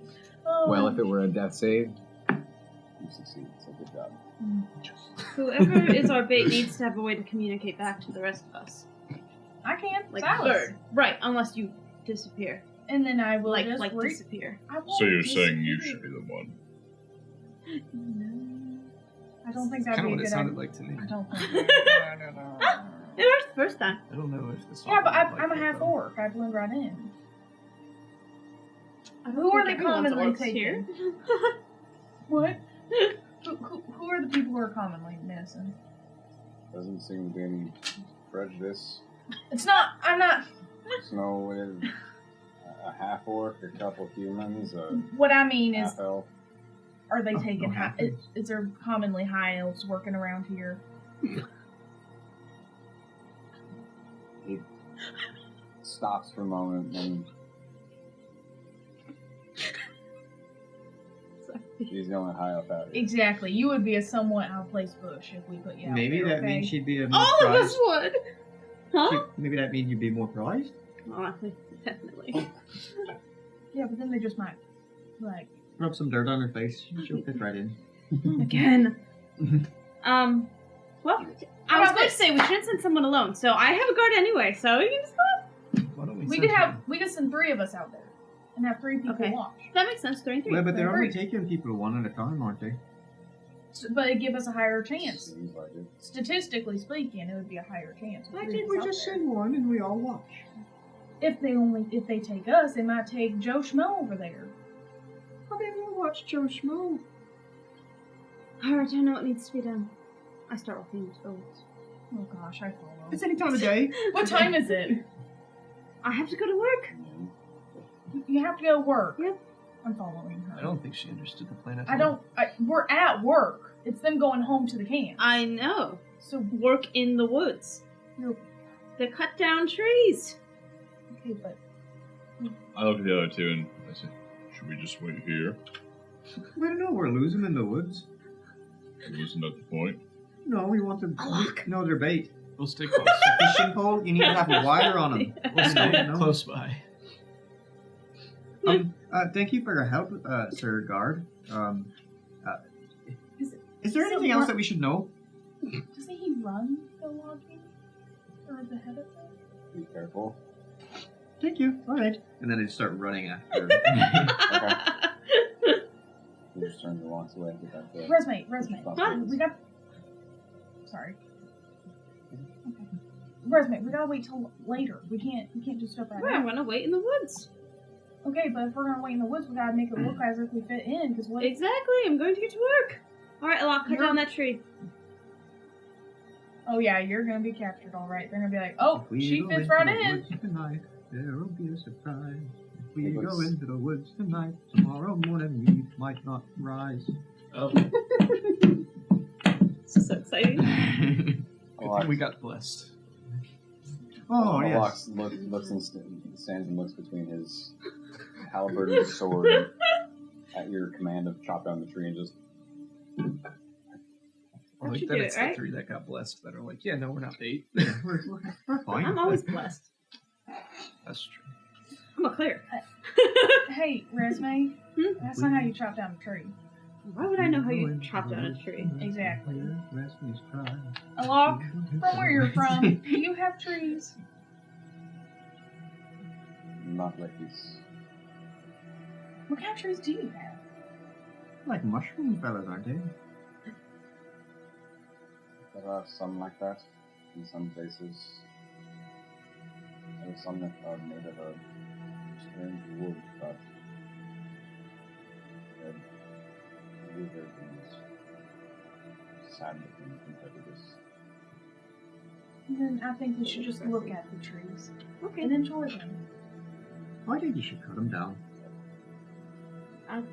Oh. Well, if it were a death save, you succeed. So good job. Whoever is our bait needs to have a way to communicate back to the rest of us. I can. Like Silas. bird. Right, unless you disappear. And then I will Like just disappear. I won't So you're saying you disappear. should be the one. I don't think That's that'd kind be of a what it good sounded idea. like to me. I don't think. It was the first time. I don't know if this. Yeah, but like I'm a that, half though. orc. I blend right in. I don't Who are think they everyone's commonly orcs here. What? Who are the people who are commonly missing? Doesn't seem to be any prejudice. It's not. I'm not. Snow with a half orc, a couple humans, a What I mean is, half elf. are they taking no high? half-elves. Is there commonly high elves working around here? He stops for a moment and she's the only high elf out here. Exactly. You would be a somewhat outplaced bush if we put you out Maybe there, that okay? means she'd be a All of prize. us would! Huh? Maybe that means you'd be more prized. Oh, definitely. Yeah, but then they just might, like, Rub some dirt on her face. She'll fit right in. Again. Well, I was going to say we shouldn't send someone alone, so I have a guard anyway, so you can just go. Why don't we could send 3 of us out there and have 3 people Okay. watch. That makes sense. 3 and 3. Well, but they're only Agree. taking people one at a time, aren't they? But it'd give us a higher chance. Seems like it. Statistically speaking, it would be a higher chance. with Why 3 did of we us out just there. send one and we all watch? If they take us, they might take Joe Schmo over there. How can we watch Joe Schmo? Alright, I know what needs to be done. I start walking into the woods. Oh gosh, I follow. It's any time of day. What time is it? I have to go to work. You have to go to work. Yep. I'm following her. I don't think she understood the plan at I all. don't. We're at work. It's them going home to the camp. I know. So Work in the woods. You're- They cut down trees. okay, but I look at the other two and I say, should we just wait here? We don't know. We're losing in the woods. Isn't that the point? No, we want to. No, they're bait. We'll stay close. Fishing pole. You need to have a wire on them. We'll stay No. close by. Thank you for your help, Sir Guard. Is there so anything else what- that we should know? doesn't he run the logging or the head of it? Be careful. Thank you. All right. And then they start running after. Okay. He just turns and walks away. Get back there. Resume. What? We got. Sorry. Okay. Resume. We gotta wait till later. We can't just stop right Well, I'm now. gonna wait in the woods. Okay, but if we're gonna wait in the woods, we gotta make it look as if we fit in. Because what? Exactly. I'm going to get to work. Alright, I'll cut down that tree. Oh yeah, you're gonna be captured. All right. They're gonna be like, oh, If we she go fits into right the in. woods tonight, there will be a surprise. If we It go looks- into the woods tonight, tomorrow morning we might not rise. Oh, This is so exciting. good thing we got blessed. Oh, Alox yes. looks and stands and looks between his halberd and sword at your command of chop down the tree and just. I How'd like you that do it's it, right? the 3 that got blessed that are like, yeah, no, we're not bait. We're fine. I'm always blessed. That's true. I'm a clear. Hey, Resume. Hmm? That's not how you chop down a tree. Why would I know how you chop down a tree? Exactly. Rescue's cry. Alok, from where you're from, do you have trees? Not like these. What kind of trees do you have? Like mushroom fellas, aren't they? There are some like that in some places. There are some that are made of a strange wood, but they're withered and sad looking compared to this. Then I think we should just look at the trees Okay. and enjoy them. I think you should cut them down.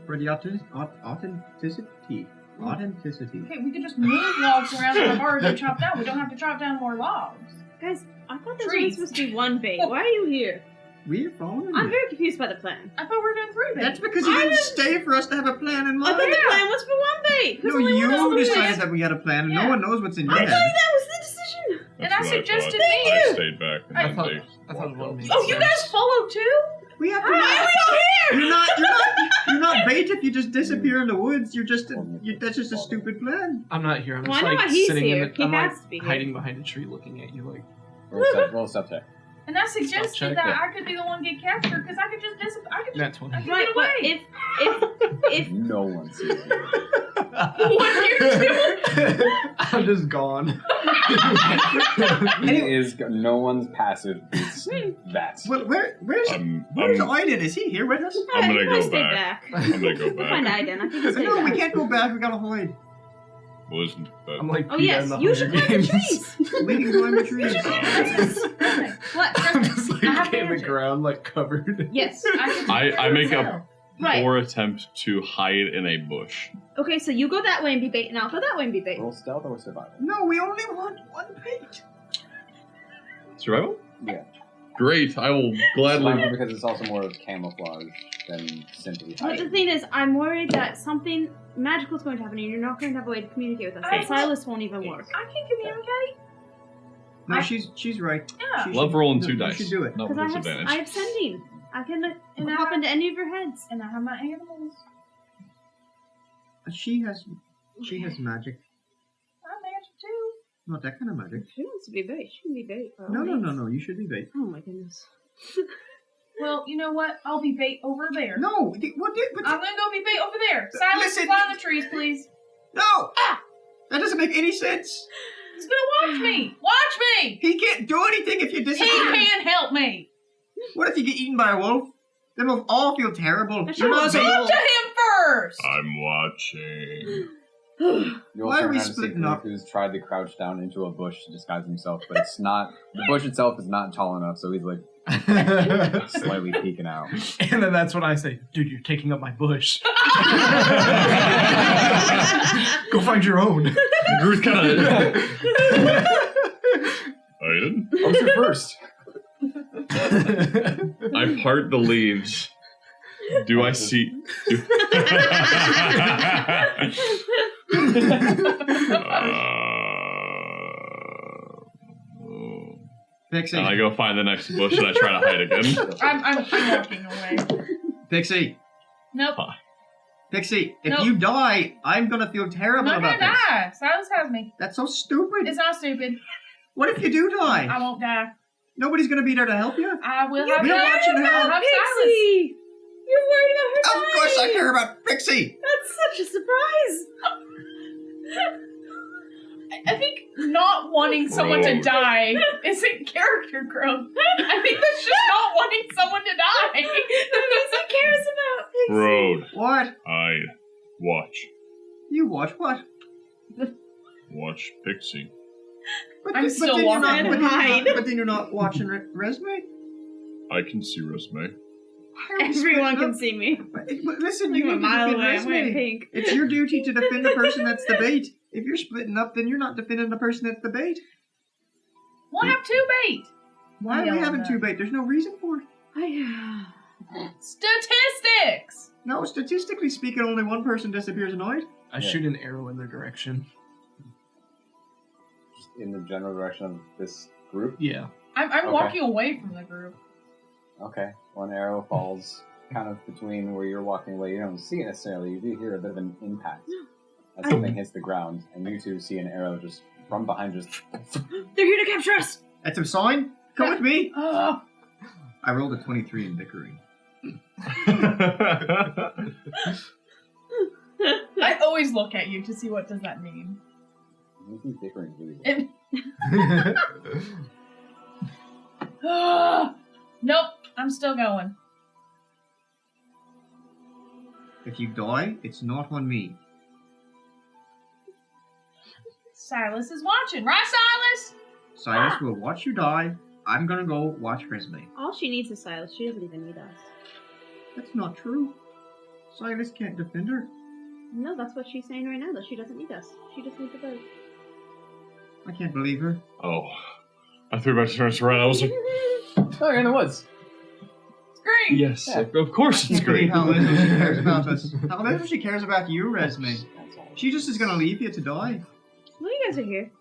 For the authenticity. Authenticity. Okay, we could just move logs around that have already been chopped down. We don't have to chop down more logs. Guys, I thought there was only Trees. supposed to be one bait. Why are you here? We're following I'm you. very confused by the plan. I thought we were doing 3 baits. That's because you didn't stay for us to have a plan in I mind. thought the plan was for one bait. Who's No, only one you else decided that we had a plan, and Yeah. no one knows what's in your I head. thought that was the decision. And That's I what suggested thought. me. I stayed back and I then thought- they I thought walked one out. made Oh, you guys follow too? We have to. Why are we all here? You're not bait if you just disappear in the woods. You're just. That's just a stupid plan. I'm not here. I'm Well, just I know like why he's sitting here. in the. He I'm has like to be here. hiding behind a tree, looking at you like. Roll a step check. And I suggested check that it. I could be the one get captured because I could just I could Nat just 20. I could Right, get but away. if No one sees you. What are you doing? I'm just gone. He is. No one's passive beats that. Where's I'm Aiden? Is he here with us? I'm gonna go stay back. back. I'm gonna go We'll find back. Aiden. I think he'll stay No, we back. can't go back. We gotta hide. Well, isn't that I'm like Oh Peter yes, in the you should Hunger climb the Games. trees. We can climb the trees. What? I'm just I have like in the magic. ground, like covered. Yes. I make a Right. poor attempt to hide in a bush. Okay, so you go that way and be bait, and I'll go that way and be bait. Roll stealth or survival? No, we only want one bait. Survival? Yeah. Great, I will Survival gladly. because it's also more of camouflage than simply But the hiding. thing is, I'm worried that something magical is going to happen, and you're not going to have a way to communicate with us. I And Silas won't even work. I can communicate. No, she's right. Yeah. She Love should- rolling no, 2 you dice. should do it. Not with Because I disadvantage. have sending. I can And I hop have- into any of your heads. And I have my animals. She has magic. I'm magic too. Not that kind of magic. If she wants to be bait, she can be bait. by all No. means. You should be bait. Oh my goodness. Well, you know what? I'll be bait over there. No. I'm gonna go be bait over there. Silence, Listen. fly in the trees, please. No. That doesn't make any sense. He's gonna watch me. Watch me. He can't do anything if you He disappear. can't help me. What if you get eaten by a wolf? Then we'll all feel terrible. That's You're true. not Talk a wolf. to him first. I'm watching. You'll Why are turn we around to see splitting up? who's tried to crouch down into a bush to disguise himself, but it's not. The bush itself is not tall enough, so he's like slightly peeking out. And then that's when I say, dude, you're taking up my bush. Go find your own. Drew's kind of. Aiden? What's your first? I part the leaves. Do I see? Pixie. And I go find the next bush and I try to hide again. I'm walking away. Pixie. Nope. Pixie, if Nope. you die, I'm gonna feel I'm terrible not about gonna this. die. Silas has me. That's so stupid. It's not stupid. What if you do die? I won't die. Nobody's gonna be there to help you. I will You're have We're Silas. watching her. I'll have Silas. Pixie! You're worried about her Of course I dying. care about Pixie. That's such a surprise. I think not wanting someone to Road. die isn't character growth. I think that's just not wanting someone to die. That's what he cares about. Pixie. Road. What? I watch. You watch what? Watch Pixie. But I'm but still then you're not- walking. but then you're Hide. not- But then you're not watching Resume? I can see Resume. Everyone can see me. But listen, you I'm a need to mile defend away. I'm wearing Resume. pink. It's your duty to defend the person that's the bait. If you're splitting up, then you're not defending the person that's the bait. We'll have two bait. Why are Yeah, we having no. two bait? There's no reason for it. Statistics. No, statistically speaking, only one person disappears annoyed. I shoot an arrow in their direction. Just in the general direction of this group. Yeah. I'm Okay. walking away from the group. Okay. One arrow falls kind of between where you're walking away. You don't see it necessarily. You do hear a bit of an impact as something hits the ground, and you two see an arrow just from behind. Just They're here to capture us. That's a sign. Come with me. Oh, I rolled a 23 in bickering. I always look at you to see what does that mean. you think bickering really It- Nope, I'm still going. If you die, it's not on me. Silas is watching, right, Silas? Silas will watch you die. I'm gonna go watch Resume. All she needs is Silas. She doesn't even need us. That's not true. Silas can't defend her. No, that's what she's saying right now, that she doesn't need us. She just needs a boat. I can't believe her. Oh. I threw my turns around. I was like, Oh, you're in the woods. It's great. yes, Yeah. of course I it's can't believe great. how little she cares about us. How little she cares about you, Resume. That's all. She just is gonna leave you to die. Well, you guys are here.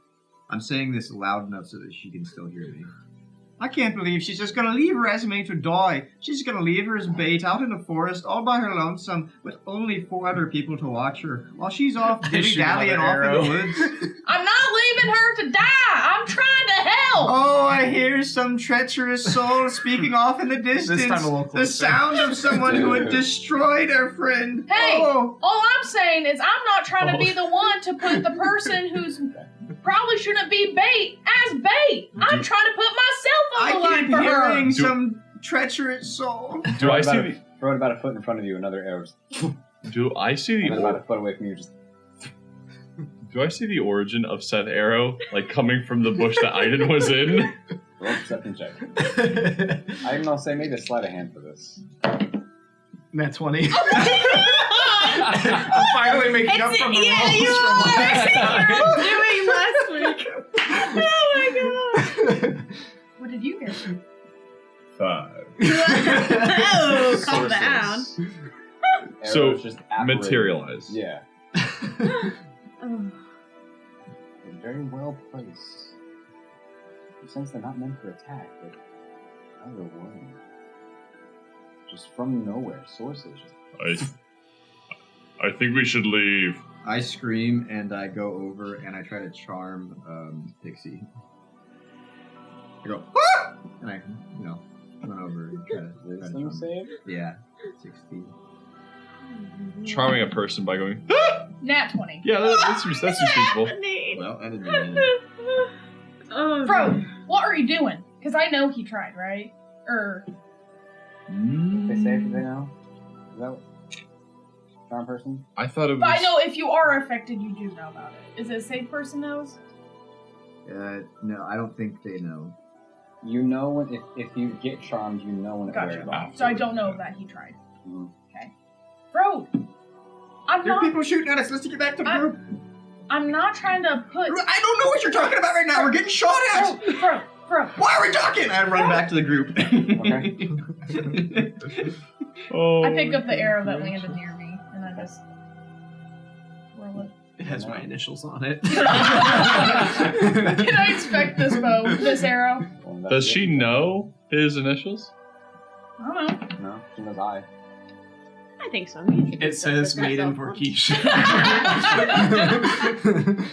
I'm saying this loud enough so that she can still hear me. I can't believe she's just gonna leave Resume to die. She's gonna leave her as bait out in the forest all by her lonesome with only 4 other people to watch her while she's off dilly-dallying off in the woods. I'm not leaving her to die. I'm trying to help. Oh, I hear some treacherous soul speaking off in the distance. This time a little The closer. sound of someone who had destroyed her friend. Hey! Oh, All I'm saying is I'm not trying to be the one to put the person who's probably shouldn't be bait as bait. I'm trying to put myself on I the line keep for her. hearing some treacherous soul. Do I see About the a- Throw it about a foot in front of you. Another arrow. Just, Do I see and then about a the foot away from you. Just Do I see the origin of said arrow, like coming from the bush that Aiden was in? roll a perception check. I'll say maybe a sleight of hand for this. Nat 20. I'm finally making up from the rolls you from last doing last week. Oh my god. What did you hear? 5. Oh, calm Sources. down. So, Arrows just apparating. Materialize. Yeah. Oh. Very well placed. Since they're not meant for attack, but rather worrying. Just from nowhere, sources. I think we should leave. I scream and I go over and I try to charm Pixie. I go, ah! And I, run over and try to Wisdom charm. save? Yeah, 16. Charming a person by going, Nat 20. yeah, that's reasonable. Well, that didn't mean Bro, what are you doing? Because I know he tried, right? They say if they know? Is that what? Charm person? I thought it was. But I know if you are affected, you do know about it. Is it a safe person knows? No, I don't think they know. You know when if you get charmed, you know when it Gotcha. wears off. So I don't know that he tried. Mhm. Okay. Bro, I'm There are not. people shooting at us. Let's get back to the group. I'm not trying to put. I don't know what you're talking about right now. We're getting shot at. Bro. Why are we talking? I run back to the group. Okay. Oh, I pick up the arrow that landed near me, and I just roll it. It has my initials on it. Can I inspect this bow, this arrow? Well, that's Does it. she know his initials? I don't know. No, she knows I. I think so. It says made in Porquiche.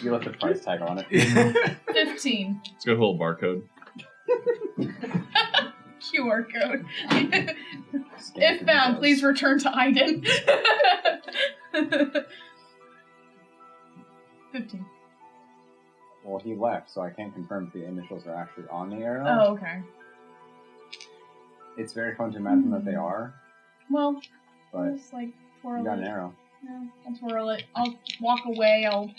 You left the price tag on it. 15. It's got a little barcode. QR code. Scan If for found, details. please return to Iden. 15. Well, he left, so I can't confirm if the initials are actually on the arrow. Oh, okay. It's very fun to imagine that they are, Well, but I'll just like twirl you got an it. arrow. Yeah, I'll twirl it. I'll walk away. I'll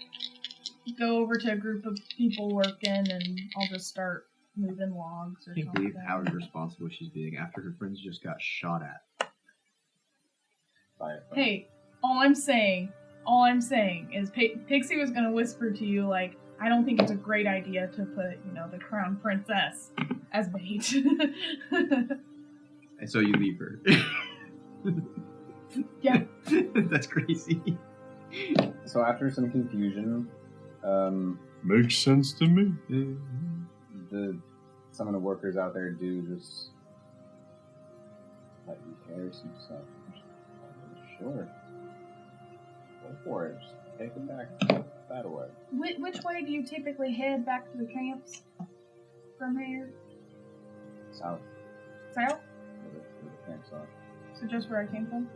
go over to a group of people working, and I'll just start moving logs or I can't something. believe how irresponsible she's being after her friends just got shot at. By it. Hey, all I'm saying is Pixie was gonna whisper to you like, I don't think it's a great idea to put, the crown princess as bait. And so you leave her. Yeah. That's crazy. So after some confusion, Makes sense to me. some of the workers out there do just let you carry some stuff. Sure. Go for it. Just take it back that way. Which way do you typically head back to the camps from here? South. South? Where the camps are. So just where I came from?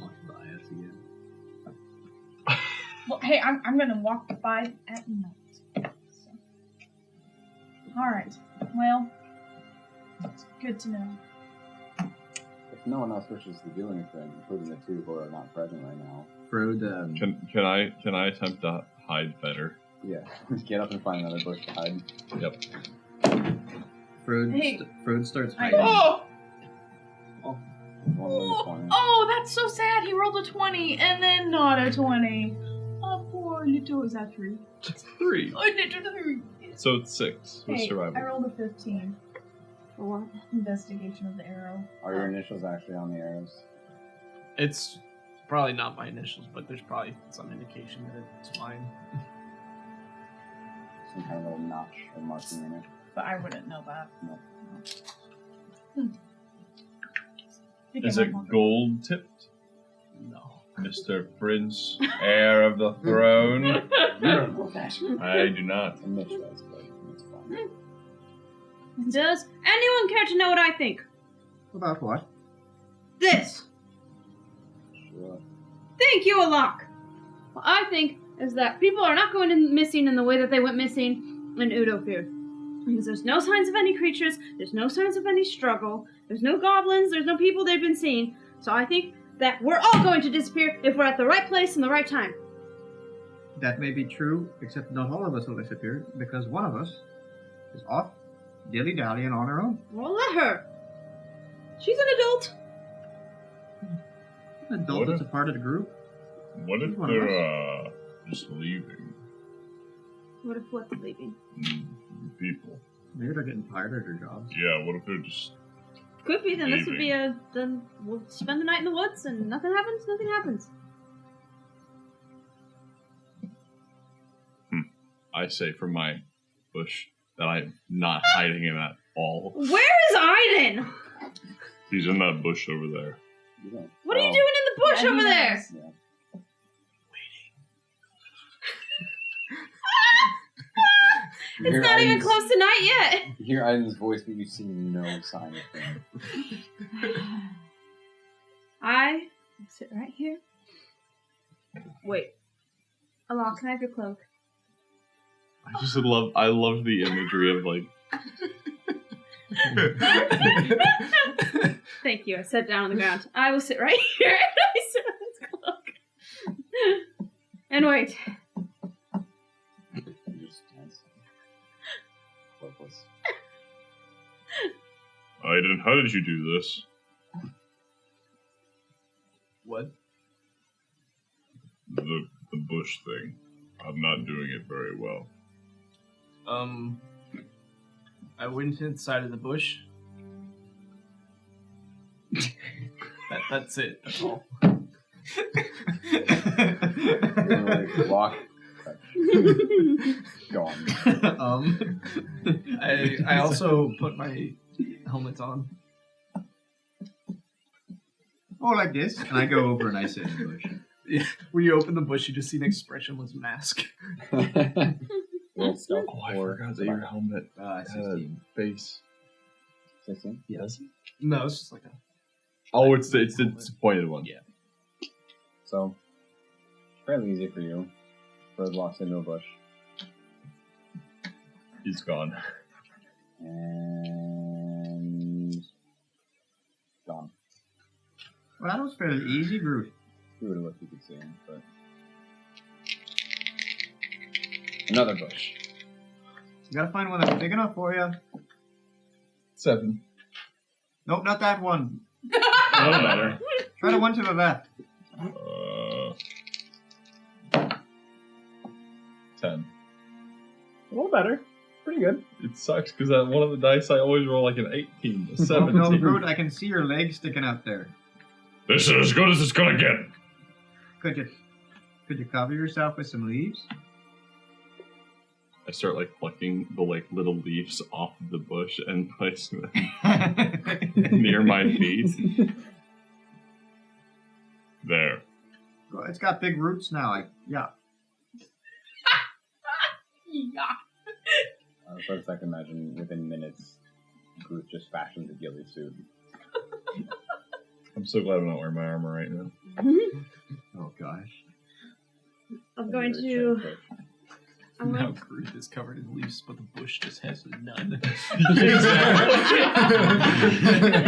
Walk by us again. Well, hey, I'm gonna walk by at night. So. All right. Well, it's good to know. If no one else wishes to do anything, including the two who are not present right now, Frode, Can I attempt to hide better? yeah, get up and find another bush to hide. Yep. Frode, Hey. Frode starts I- hiding. One little point. Oh, that's so sad. He rolled a 20 and then not a 20. Oh, poor little. Is that 3? It's 3. Oh, little 3. So it's 6 with Hey, I survival. rolled a 15 for what? Investigation of the arrow. Are your initials actually on the arrows? It's probably not my initials, but there's probably some indication that it's mine. Some kind of little notch or marking in it. But I wouldn't know that. No. Is it gold tipped? No. Mr. Prince, heir of the throne? You don't know that. I do not. Initials, but it's fine. Does anyone care to know what I think? About what? This. Sure. Thank you, Alok. What I think is that people are not going missing in the way that they went missing in Udofir. Because there's no signs of any creatures, there's no signs of any struggle, there's no goblins, there's no people they've been seeing. So I think that we're all going to disappear if we're at the right place in the right time. That may be true, except not all of us will disappear, because one of us is off dilly-dallying on her own. Well, let her. She's an adult. An adult What that's if- a part of the group. What if One of they're just leaving? What if what's leaving? People. Maybe they're getting tired of their jobs. Yeah, what if they're just... Could be, then this would be then we'll spend the night in the woods and nothing happens. I say from my bush that I'm not hiding in at all. Where is Aiden? He's in that bush over there. What are you doing in the bush over there? Yeah. It's not even close to night yet. You hear Aiden's voice, but you see no sign of him. I sit right here. Wait. Allah, can I have your cloak? I love the imagery of like. Thank you. I sat down on the ground. I will sit right here and I sit on his cloak. And wait. Just tense. Hopeless. Aiden, how did you do this? What? The bush thing. I'm not doing it very well. I went inside of the bush. That's it. That's all. Lock. Gone. I also put my helmet on. Oh, like this? And I go over and I sit in the bush. Yeah, when you open the bush, you just see an expressionless mask. Roll stealth Oh, I or forgot that your helmet had a 16. face. 16? Yes. No, it's just like a... Oh, it's the pointed one. Yeah. So, fairly easy for you. Bird walks into a bush. He's gone. And... gone. Well, that was fairly easy, Groot. You would have looked, you could see him, but... Another bush. You gotta find one that's big enough for you. 7. Nope, not that one. Doesn't matter. Try the one to the left. 10. A little better. Pretty good. It sucks because one of the dice I always roll like an 18, a 17. No, Groot, I can see your legs sticking out there. This is as good as it's gonna get. Could you cover yourself with some leaves? I start like plucking the like little leaves off of the bush and placing them near my feet. There. Well, it's got big roots now. Yeah. Yeah. First I can imagine within minutes, Groot just fashions a ghillie suit. I'm so glad I'm not wearing my armor right now. Oh gosh. I'm going Very to. strange I'm Now going Groot is covered in leaves, but the bush just has none. bush.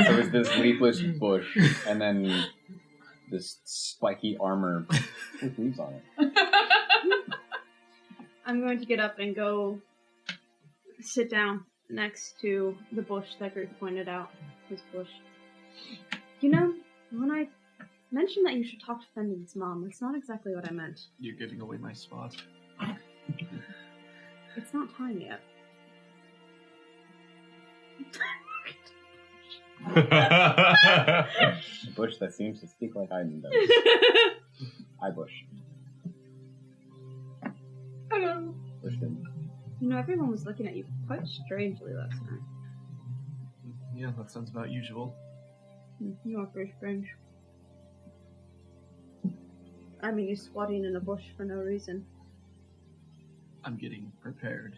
So it's this leafless bush, and then this spiky armor with leaves on it. I'm going to get up and go sit down next to the bush that Groot pointed out. His bush. You know, when I mentioned that you should talk to Fenden's mom, that's not exactly what I meant. You're giving away my spot. It's not time yet. A bush that seems to speak like Aiden does. I bush. Hello. Bush didn't. You know, everyone was looking at you quite strangely last night. Yeah, that sounds about usual. You are very strange. I mean, you're squatting in a bush for no reason. I'm getting prepared.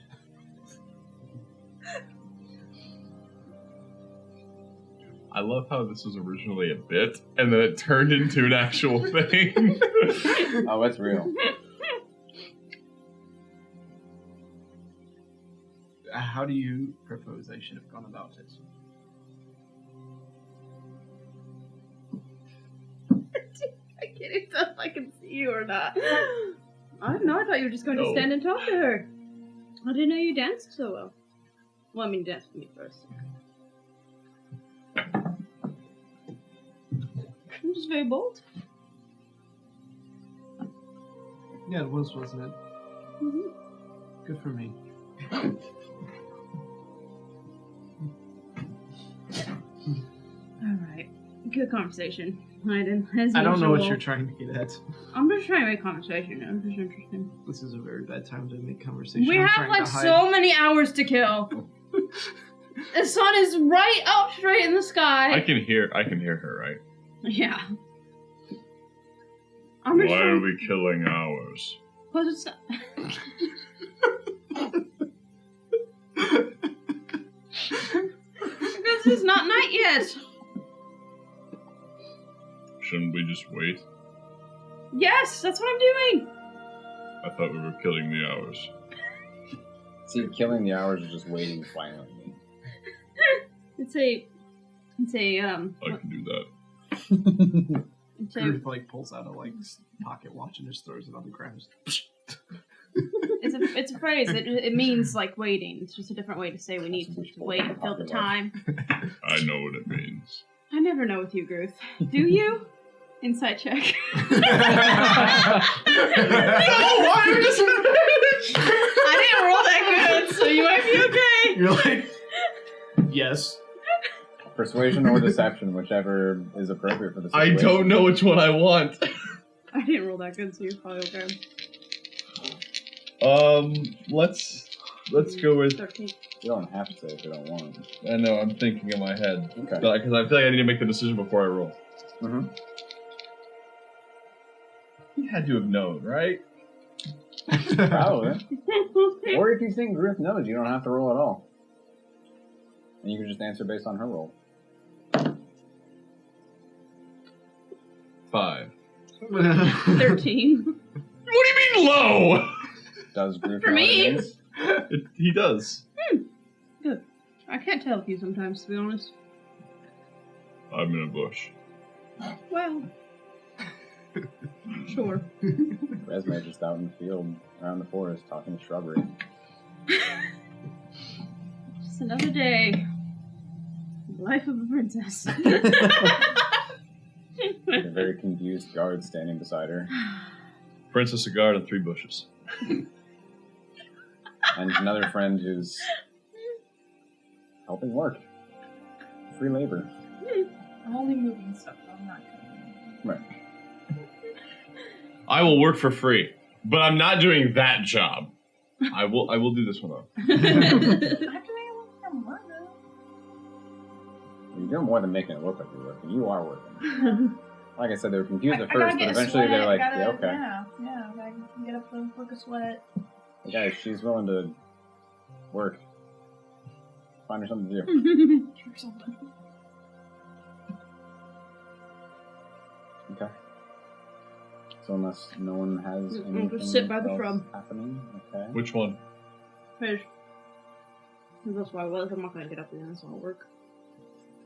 I love how this was originally a bit, and then it turned into an actual thing. Oh, that's real. How do you propose I should have gone about it? I can't tell if I can see you or not. I don't know. I thought you were just going to No. stand and talk to her. I didn't know you danced so well. Well, I mean, dance with me first. I'm just very bold. Yeah, it was, wasn't it? Mm-hmm. Good for me. All right. Good conversation. Hiding, as I don't know what usual. you're trying to get at. I'm just trying to make conversation. I'm just interesting. This is a very bad time to make conversation. We I'm have trying like to hide. so many hours to kill. The sun is right up straight in the sky. I can hear her, right? Yeah. I'm just Why are trying- we killing ours? Because it's not... Because it's not night yet. Shouldn't we just wait? Yes, that's what I'm doing. I thought we were killing the hours. See, killing the hours is just waiting silently. It's a I can do that. it's a Groove like pulls out a like pocket watch and just throws it on the ground. it's a phrase. It means like waiting. It's just a different way to say we need to wait and fill the time. I know what it means. I never know with you, Gruth. Do you? Insight check. I didn't roll that good, so you might be okay. You're like, yes. Persuasion or deception, whichever is appropriate for the I situation. don't know which one I want. I didn't roll that good, so you're probably okay. Let's go with. 13. You don't have to say if you don't want. I know, I'm thinking in my head. Okay. Because I feel like I need to make the decision before I roll. Mm-hmm. You had to have known, right? Probably. Or if you think Griff knows, you don't have to roll at all. And you can just answer based on her roll. 5. 13. What do you mean low? Does Griff For know me? what it is? He does. Good. I can't tell with you sometimes, to be honest. I'm in a bush. Well. Sure. Resme just out in the field, around the forest, talking to shrubbery. Just another day. Life of a princess. With a very confused guard standing beside her. Princess, a guard, and 3 bushes. And another friend who's helping work. Free labor. I'm only moving stuff, so I'm not cooking. Right. I will work for free, but I'm not doing that job. I will do this one though. I have to make it look for murder. You're doing more than making it look like you're working. You are working. Like I said, they were confused at I gotta first, but get a eventually they're sweat, like, gotta, yeah, okay. Yeah, I gotta get up and book a sweat. Hey guys, she's willing to work. Find her something to do. Or something. Okay. So unless no one has We'll anything just sit by the else shrub. happening, okay. Which one? Fish. That's why I was. I'm not gonna get up again, so I'll work.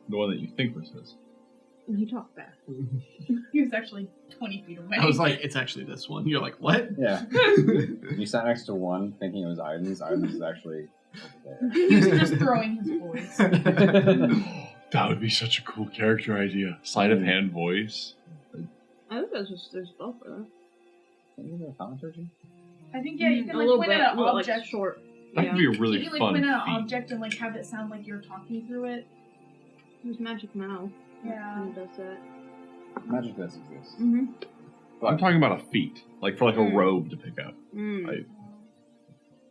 The one that you think was his. And he talked back. He was actually 20 feet away. I was like, it's actually this one. You're like, what? Yeah. You sat next to one thinking it was Iden's. Iden's is actually over he was just throwing his voice. there. That would be such a cool character idea. Sleight of hand voice. I think there's spell for that. Can you do a thaumaturgy? I think, yeah, you can A like little point bit, at an like object. short. That Yeah. could be a really you can like fun point at an feat. object and like have it sound like you're talking through it. There's magic mouth. Yeah. Kind of does that. Magic does exist. Mm-hmm. I'm talking about a feat, like for like a robe to pick up. Mm.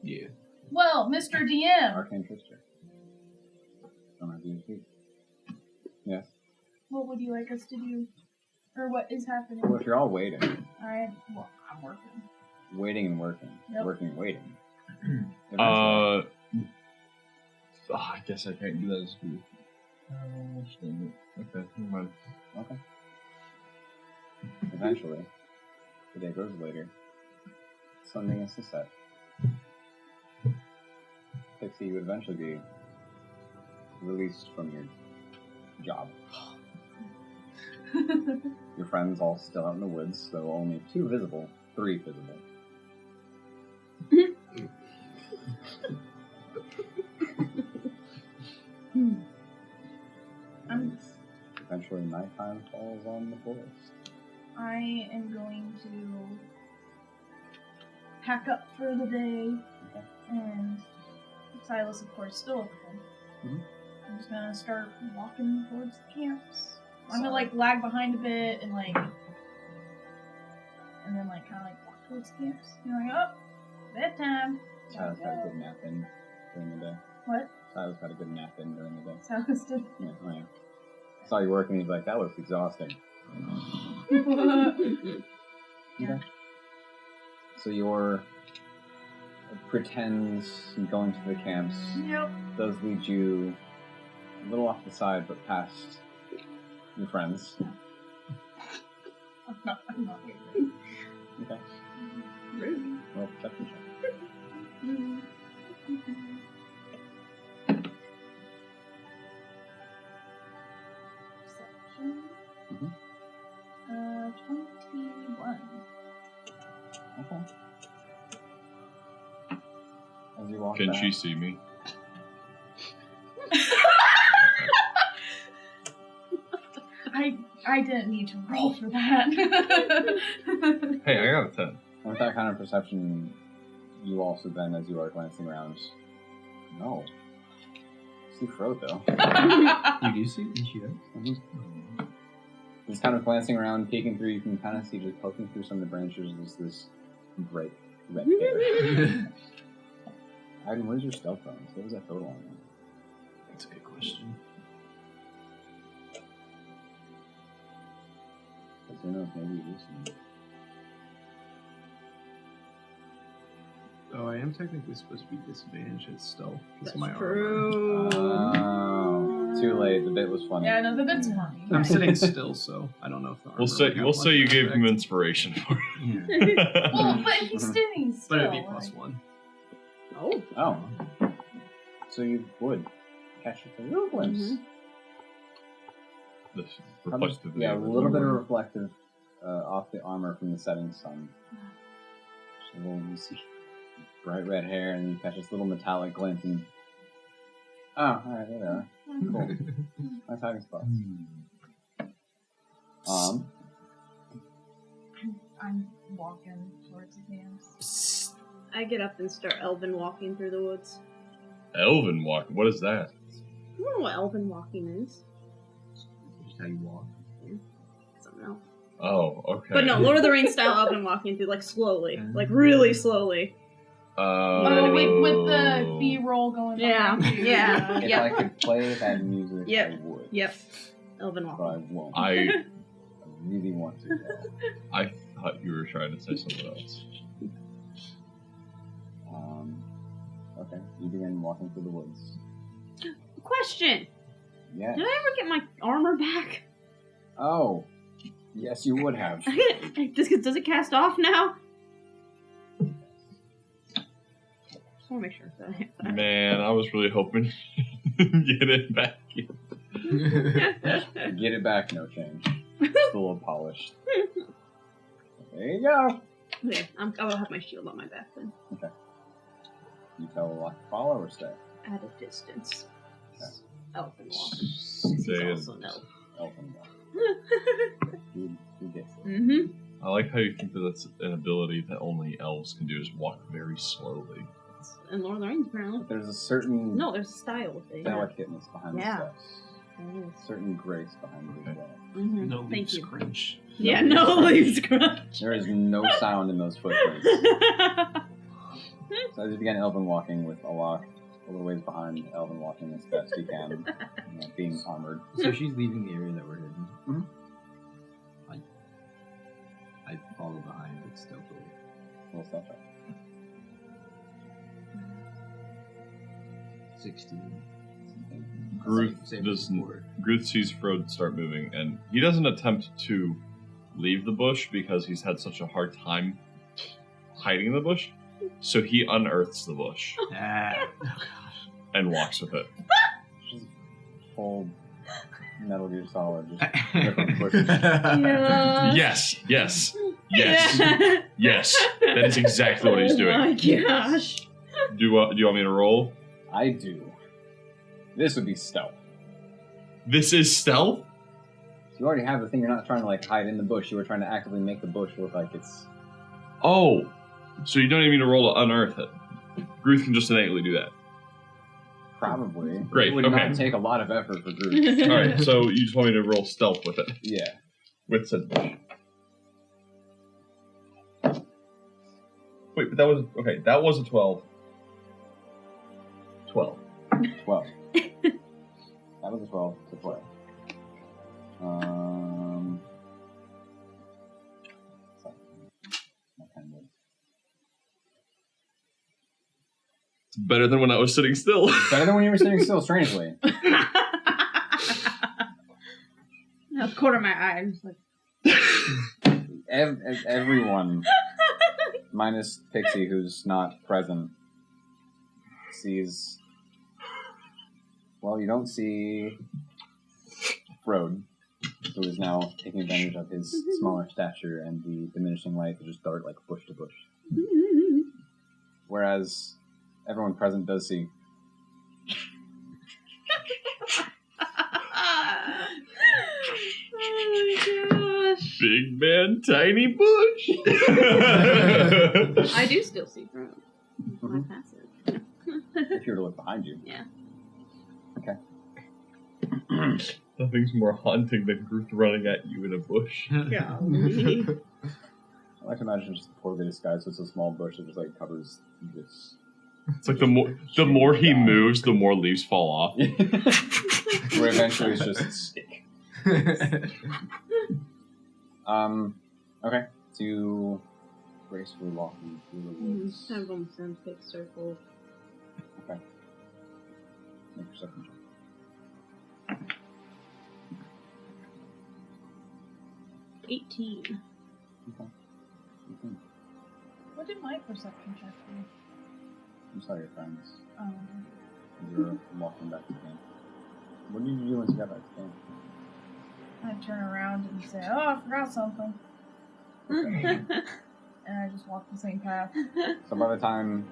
Yeah. Well, Mr. DM, Arcane Trickster. Don't have to use feet. Yes. what would you like us to do? Or what is happening? Well, if you're all waiting, I'm working. waiting and working, Yep. working and waiting. I guess I can't do that as good. Okay, never mind. Okay. Eventually, the day grows later. Sun begins to set. Pixie, you would eventually be released from your job. Your friends all still out in the woods, though only 2 visible, 3 visible. Eventually, nighttime falls on the forest. I am going to pack up for the day, Okay. and Silas, of course, still at home. Mhm. I'm just gonna start walking towards the camps. I'm gonna like lag behind a bit and like, and then like kind of like walk towards camps. You're like, oh, bedtime. Silas had a good nap in during the day. What? Silas had a good nap in during the day. Silas did. Yeah, oh yeah. I saw you working. He's like, that looks exhausting. Okay. So your pretends going to the camps Yep. does lead you a little off the side, but past your friends. I'm not here. Okay. Rude. Well, perception check. Perception. Mhm. 21. Okay. As you walk Can back, she see me? I didn't need to roll for that. Hey, I got a 10. with that kind of perception, you also then, as you are glancing around, no. See Frodo. You do see and she does? Mm-hmm. Just kind of glancing around, peeking through, you can kind of see just poking through some of the branches is this bright red hair. Ivan, where's your stealth bonus? What was that total on you? That's a good question. Because who knows, maybe you do some. Oh, I am technically supposed to be disadvantaged at stealth. That's my armor. true. Oh, too late. The bit was funny. Yeah, no, the bit's funny. I'm sitting still, so I don't know if the armor We'll say would have we'll much say you of an gave him effect. inspiration for Yeah. Well, but if he's sitting still. But it'd be like- +1. Oh. Oh. So you would catch a little glimpse. Mhm. this Probably- reflective. Yeah, a little bit of reflective off the armor from the setting sun. Just a little, you see bright red hair, and you catch this little metallic glint, and oh, alright, there they are. Cool. Nice hiding spots. I'm walking towards the camps. I get up and start elven walking through the woods. Elven walk. What is that? I don't know what elven walking is. Just how you walk. Something else. Oh, okay. But no, Lord of the Rings style elven walking through, like slowly. Like really slowly. Oh, with the B-roll going Yeah, on. too. yeah. If I could play that music, Yep. I would. Yep. Elven But I walking. won't. I really want to, though. I thought you were trying to say something else. Okay, you begin walking through the woods. Question. Yes. Did I ever get my armor back? Oh, yes, you would have. Does it cast off now? Just want to make sure that I have that. Man, I was really hoping you'd get it back. Get it back, no change. It's a little polished. There you go. Okay, I will have my shield on my back then. Okay. You tell Locke to follow or stay? At a distance. Okay. Elven walk. Stay He's in- also an elf. Elfin walk. Who gets it? Mm-hmm. I like how you think that that's an ability that only elves can do, is walk very slowly. And Lord of the Rings, apparently. But there's a certain No, there's a style thing. delicateness behind Yeah. the steps. A certain grace behind it as well. Mm-hmm. No Thank leaves you. crunch. Yeah, no leaves crunch. There is no sound in those footprints. So as you begin elven walking with Alok a little ways behind, elven walking as best you can, being armored. So she's leaving the area that we're hidden. Mhm. I follow behind but stealthily. Little stuff up. 16. Gruth Same does as before. Gruth sees Frode start moving, and he doesn't attempt to leave the bush because he's had such a hard time hiding in the bush. So he unearths the bush Ah. and walks with it. Just full Metal Gear Solid. Just ripping bushes. Yeah. Yes, yes, yes, yes. That is exactly what he's Oh my doing. gosh. Do you want me to roll? I do. This would be stealth. This is stealth? You already have the thing. You're not trying to like hide in the bush. You were trying to actively make the bush look like it's. Oh, so you don't even need to roll to unearth it. Gruth can just innately do that. Probably. Great, It would okay. not take a lot of effort for groups. Alright, so you just want me to roll stealth with it. Yeah. With said bush. Wait, but that was... Okay, that was a 12. 12. 12. That was a 12 to 12. Sorry. My pen was... It's better than when I was sitting still. Better than when you were sitting still, strangely. A quarter of my eye. I'm just like, Everyone, minus Pixie, who's not present, sees... Well, you don't see Frode, who is now taking advantage of his smaller stature and the diminishing light to just dart like bush to bush. Whereas everyone present does see. oh my gosh. Big man, tiny bush. I do still see Frode. My passive. If you were to look behind you. Yeah. Okay. Nothing's more haunting than Groot running at you in a bush. Golly. I like to imagine just poorly disguised, so it's a small bush that just like covers this. It's like the more he moves, the more leaves fall off. Where eventually it's just stick. Okay. To gracefully walking through the woods. Kind of almost in a big circle. Okay. Make your second check. 18. Okay. What did my perception check do? You saw your friends. Oh. You were walking back to camp. What did you do once you got back to camp? I turn around and say, "Oh, I forgot something," and I just walk the same path. So by the time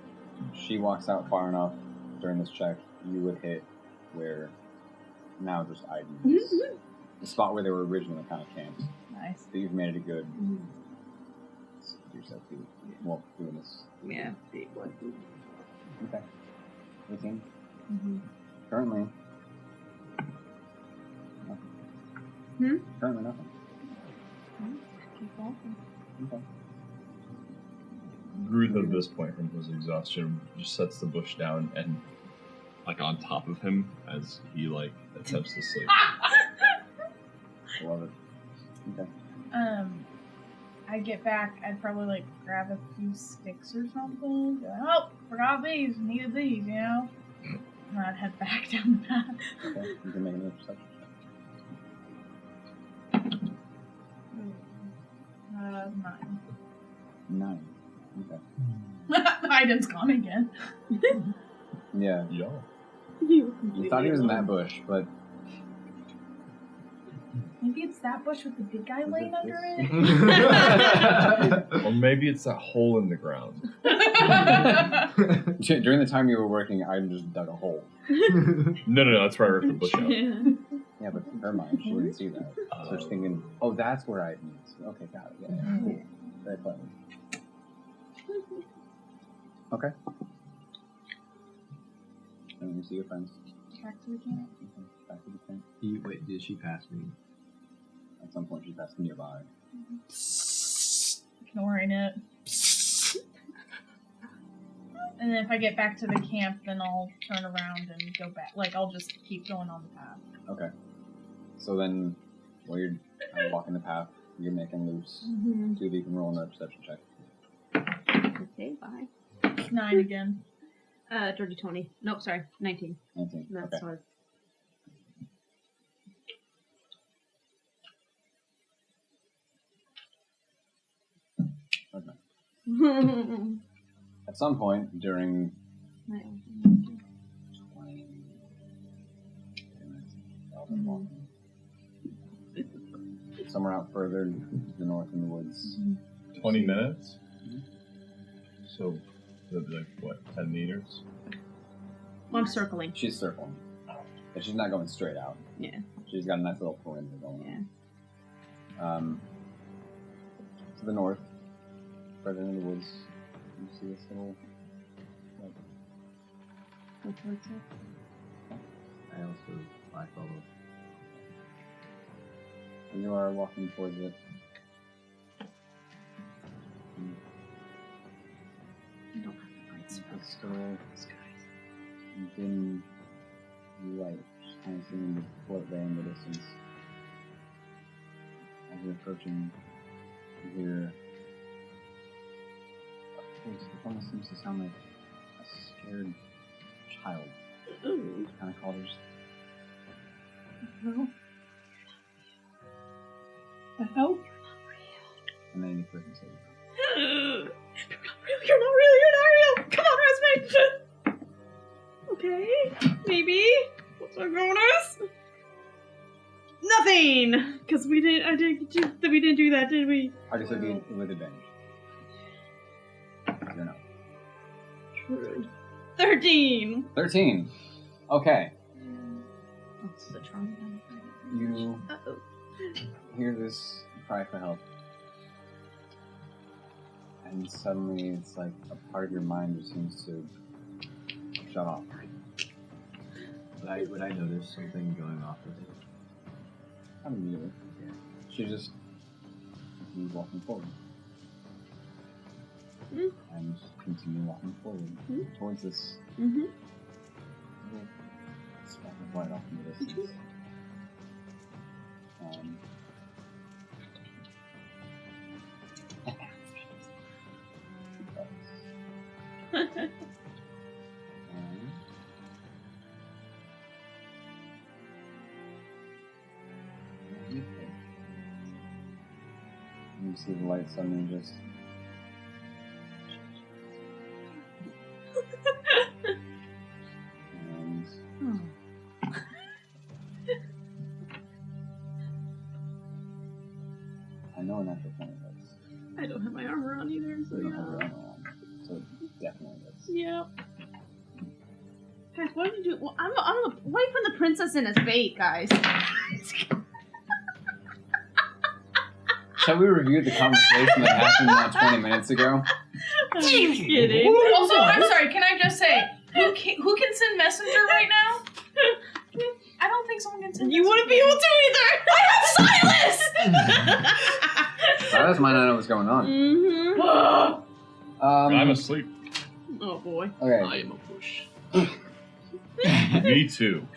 she walks out far enough during this check, you would hit where now just Iden is. The spot where they were originally kind of camped. Nice. But you've made it a good... yourself do well doing this. Yeah, big one. Okay. 18. Mm-hmm. Currently. Nothing. Currently nothing. Keep walking. Okay. Groot at this point from his exhaustion just sets the bush down and like on top of him as he like attempts to sleep. Love it. Okay. I get back, I'd probably like grab a few sticks or something. Be like, oh, forgot these, needed these, you know? And I'd head back down the path. Okay. You can make another perception check. 9. 9. Okay. Iden's gone again. Yeah. Yeah. You thought he was in that bush, but Maybe it's that bush with the big guy laying under it. Or maybe it's that hole in the ground. during the time you were working, I just dug a hole. No, that's where I ripped the bush out. Yeah, but in her mind, she wouldn't see that. So she's thinking, oh, that's where I need. Okay, got it. Yeah, cool. Very clever. Okay. And you see your friends. Back to the camp. Okay. Back to the tent. Wait, did she pass me? At some point, she passed nearby. Ignoring it. And then if I get back to the camp, then I'll turn around and go back. Like, I'll just keep going on the path. Okay. So then, while you're kind of walking the path, you're making loose. Mm-hmm. 2 of you can roll another perception check. Okay, bye. 9 again. Dirty 20. Nope, sorry, 19. 19. That's Okay. hard. Okay. At some point during 20 minutes, y'all been walking. Somewhere out further to the north in the woods. 20 minutes? So, that'd be like, what, 10 meters? Well, I'm circling. She's circling. But she's not going straight out. Yeah. She's got a nice little perimeter going Yeah. on. To the north, further in the woods, you see this little, like, I follow. And you are walking towards it. I don't have the right spell. Still dim light, just kind of seeming to float there in the distance. As you're approaching, you hear a voice that almost seems to sound like a scared child. Ooh. Kind of calls. Well, The hell? And then you quickly say, you're not real. You're not real. Come on, Resme. Okay, maybe. What's our bonus? Nothing, because we didn't do that, did we? Party said with advantage. You're not. True. 13. 13. Okay. What's the trauma? You Uh-oh. hear this cry for help. And suddenly it's like a part of your mind just seems to shut off. Would I notice something going off with it? Not immediately. She just continues walking forward. And continue walking forward towards this Mm-hmm. little speck of light off in the distance. You see the light suddenly just and I know a natural 20 hits. I don't have my armor on either, so You don't have your yeah. armor on, so it definitely hits. Yeah. Guys, what did you do? Well, I'm why are you putting the princess in as bait, guys? Shall we review the conversation that happened not 20 minutes ago? I'm just kidding. Also, I'm sorry, can I just say, who can send messenger right now? I don't think someone can send You wouldn't be able to either! I have Silas! Silas might not know what's going on. Mm-hmm. I'm asleep. Oh boy. Okay. I am a push. Me too.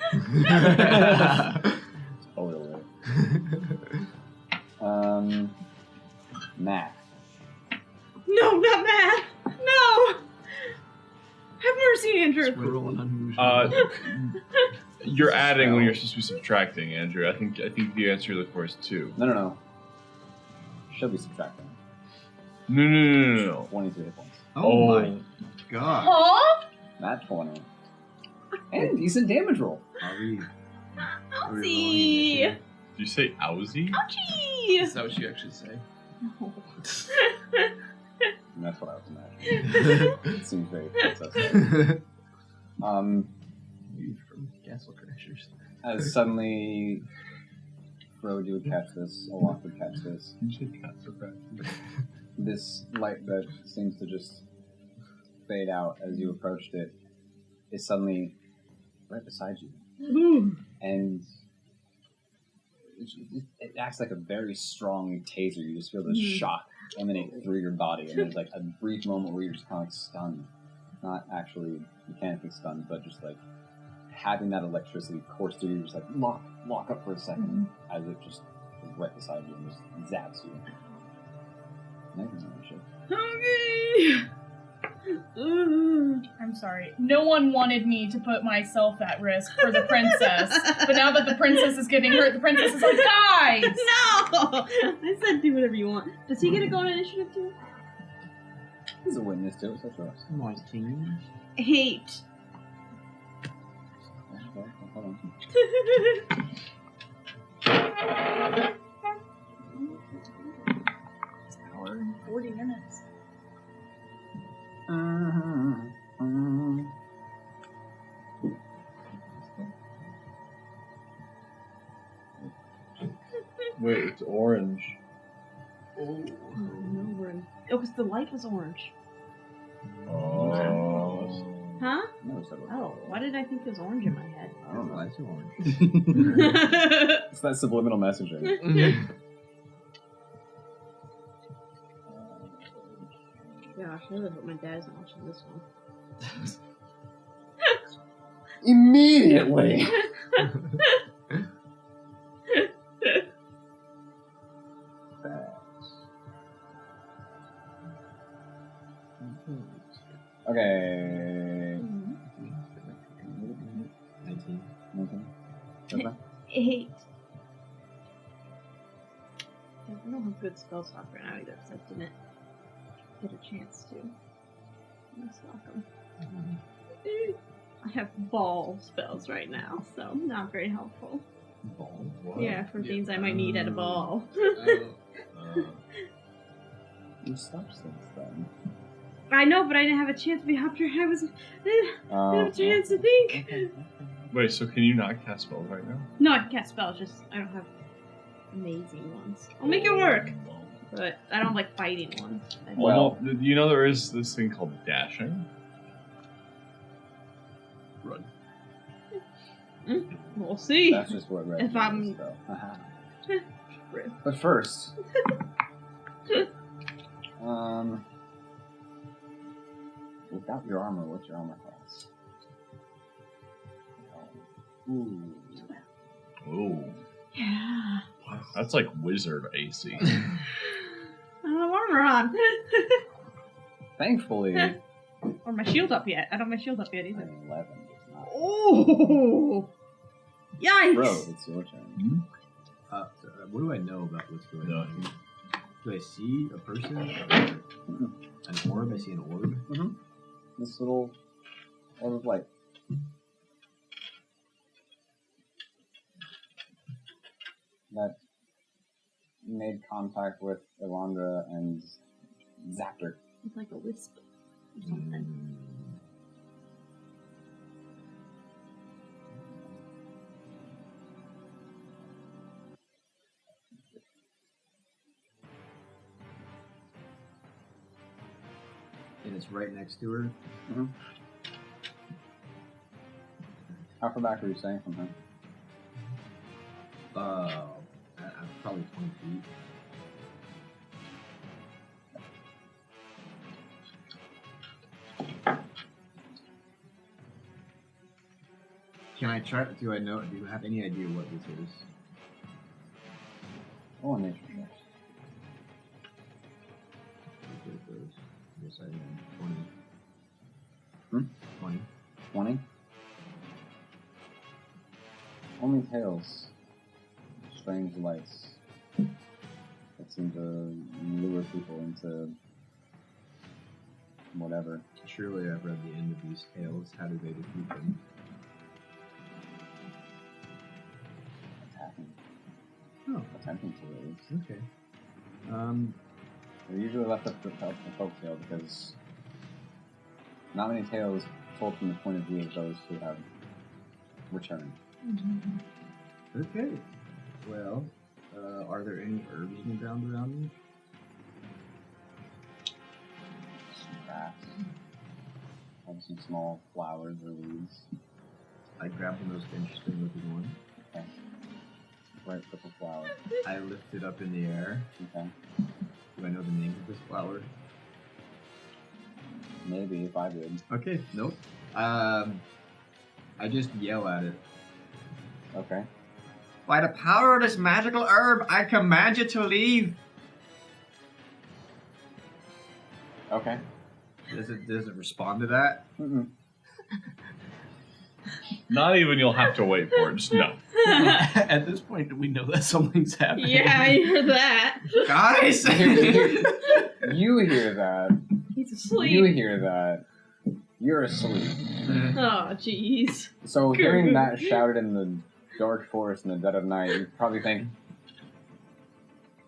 Totally. Math. No, not math! No! Have mercy, Andrew. Squirrel and unusual. You're adding when you're supposed to be subtracting, Andrew. I think the answer you're looking for is 2. No. She'll be subtracting. No. 23 hit points. Oh my god. Huh? Not 20. And decent damage roll. Are we rolling Oopsie. initiative? Did you say Owsy? Ouchie! Is that what you actually say? No. And that's what I was imagining. It seems very princess-like. You from Castle Crashers. As suddenly Frode would catch this, Olaf would catch this. You said cats are bad. This light that seems to just fade out as you approached it is suddenly right beside you. And it acts like a very strong taser. You just feel this shock emanate through your body, and there's like a brief moment where you're just kind of like stunned. Not actually mechanically stunned, but just like having that electricity course through you, just like lock up for a second as it just is right beside you and just zaps you. Okay. I'm sorry. No one wanted me to put myself at risk for the princess. But now that the princess is getting hurt, the princess is like, guys! No! I said do whatever you want. Does he get to go on initiative too? He's a witness to it, so it's yours. My team. 8. Okay, hold on. It's an hour and 40 minutes. Wait, it's orange. Oh, no, we're in. Oh, because the light was orange. Oh. Huh? I never said what Oh, color. why did I think it was orange in my head? I don't know. Why is it orange? It's that subliminal messaging. Gosh, I really hope my dad's not watching this one. Immediately! Okay. 19. Okay. 8. I don't have good spell stock right now either, because I didn't get a chance to. Stock them. I have ball spells right now, so not very helpful. Ball? What? Yeah, for things I might need at a ball. You stopped since then. I know, but I didn't have a chance to be after I didn't have a chance to think. Okay. Wait, so can you not cast spells right now? No, I can cast spells, just I don't have amazing ones. I'll make it work, but I don't like fighting ones. Well- you know there is this thing called dashing. Run. We'll see. That's just what red If I'm- is, though. But first, without your armor, what's your armor class? Ooh. Ooh, Yeah. that's like wizard AC. I don't have armor on. Thankfully, Or my shield up yet. I don't have my shield up yet either. 11 does not. Oh! Yikes! Bro, it's your turn. What do I know about what's going on? Nothing. Do I see a person? An orb? I see an orb. This little orb of light. That made contact with Elandra and zapped her. It's like a wisp or something. And it's right next to her. How far back are you saying from her? Probably 20 feet. Can I try? Do I know? Do you have any idea what this is? Oh, nature check. Yes, I am. 20. 20. 20? Only tails. Strange lights that seem to lure people into whatever. Surely I've read the end of these tales. How do they defeat them? Attacking. Oh, Attempting to at least. okay. They're usually left up to the folktale because not many tales told from the point of view of those who have returned. Okay. Well, are there any herbs in the ground around me? Some grass. Maybe some small flowers or leaves. I grab the most interesting looking one. Okay. Bright purple flower. I lift it up in the air. Okay. Do I know the name of this flower? Maybe if I did. Okay, nope. I just yell at it. Okay. By the power of this magical herb, I command you to leave. Okay. Does it respond to that? Mm-mm. Not even you'll have to wait for it. Just no. At this point, do we know that something's happening? Yeah, I hear that. Guys! You hear that. He's asleep. You hear that. You're asleep. Oh, jeez. So hearing that shouted in the dark forest in the dead of night, you probably think,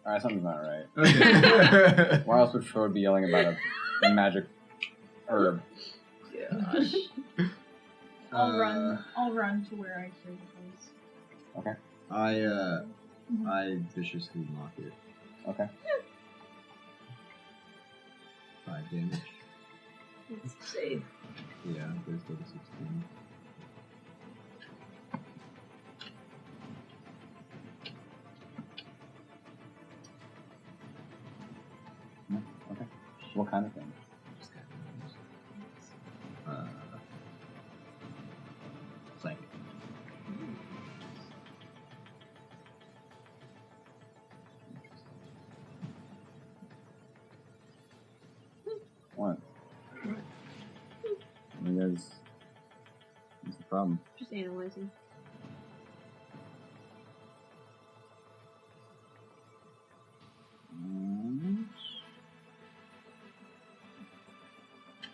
alright, something's not right. Okay. Why else would Frode be yelling about a magic herb? Gosh. I'll run to where I hear the voice. Okay. I viciously knock it. Okay. 5 damage. Let's save. Yeah, there's go to 16. No? Okay. What kind of thing? Psychic. What? I mean, what's the problem? Just analyzing.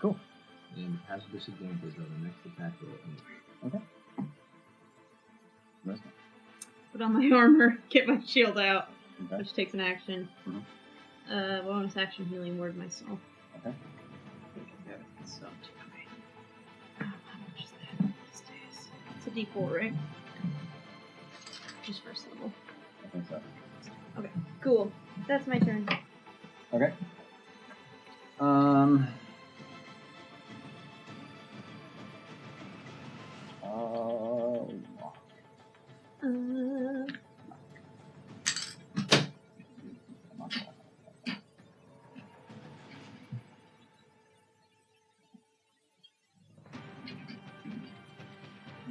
Cool. And has disadvantage on the next attack roll. Okay. Nice. Put on my armor, get my shield out, Okay. which takes an action. Mhm. Bonus action healing word myself. Okay. I think I've got it so how much is that these days? It's a D4, right? Just first level. I think so. Okay, cool. That's my turn. Okay.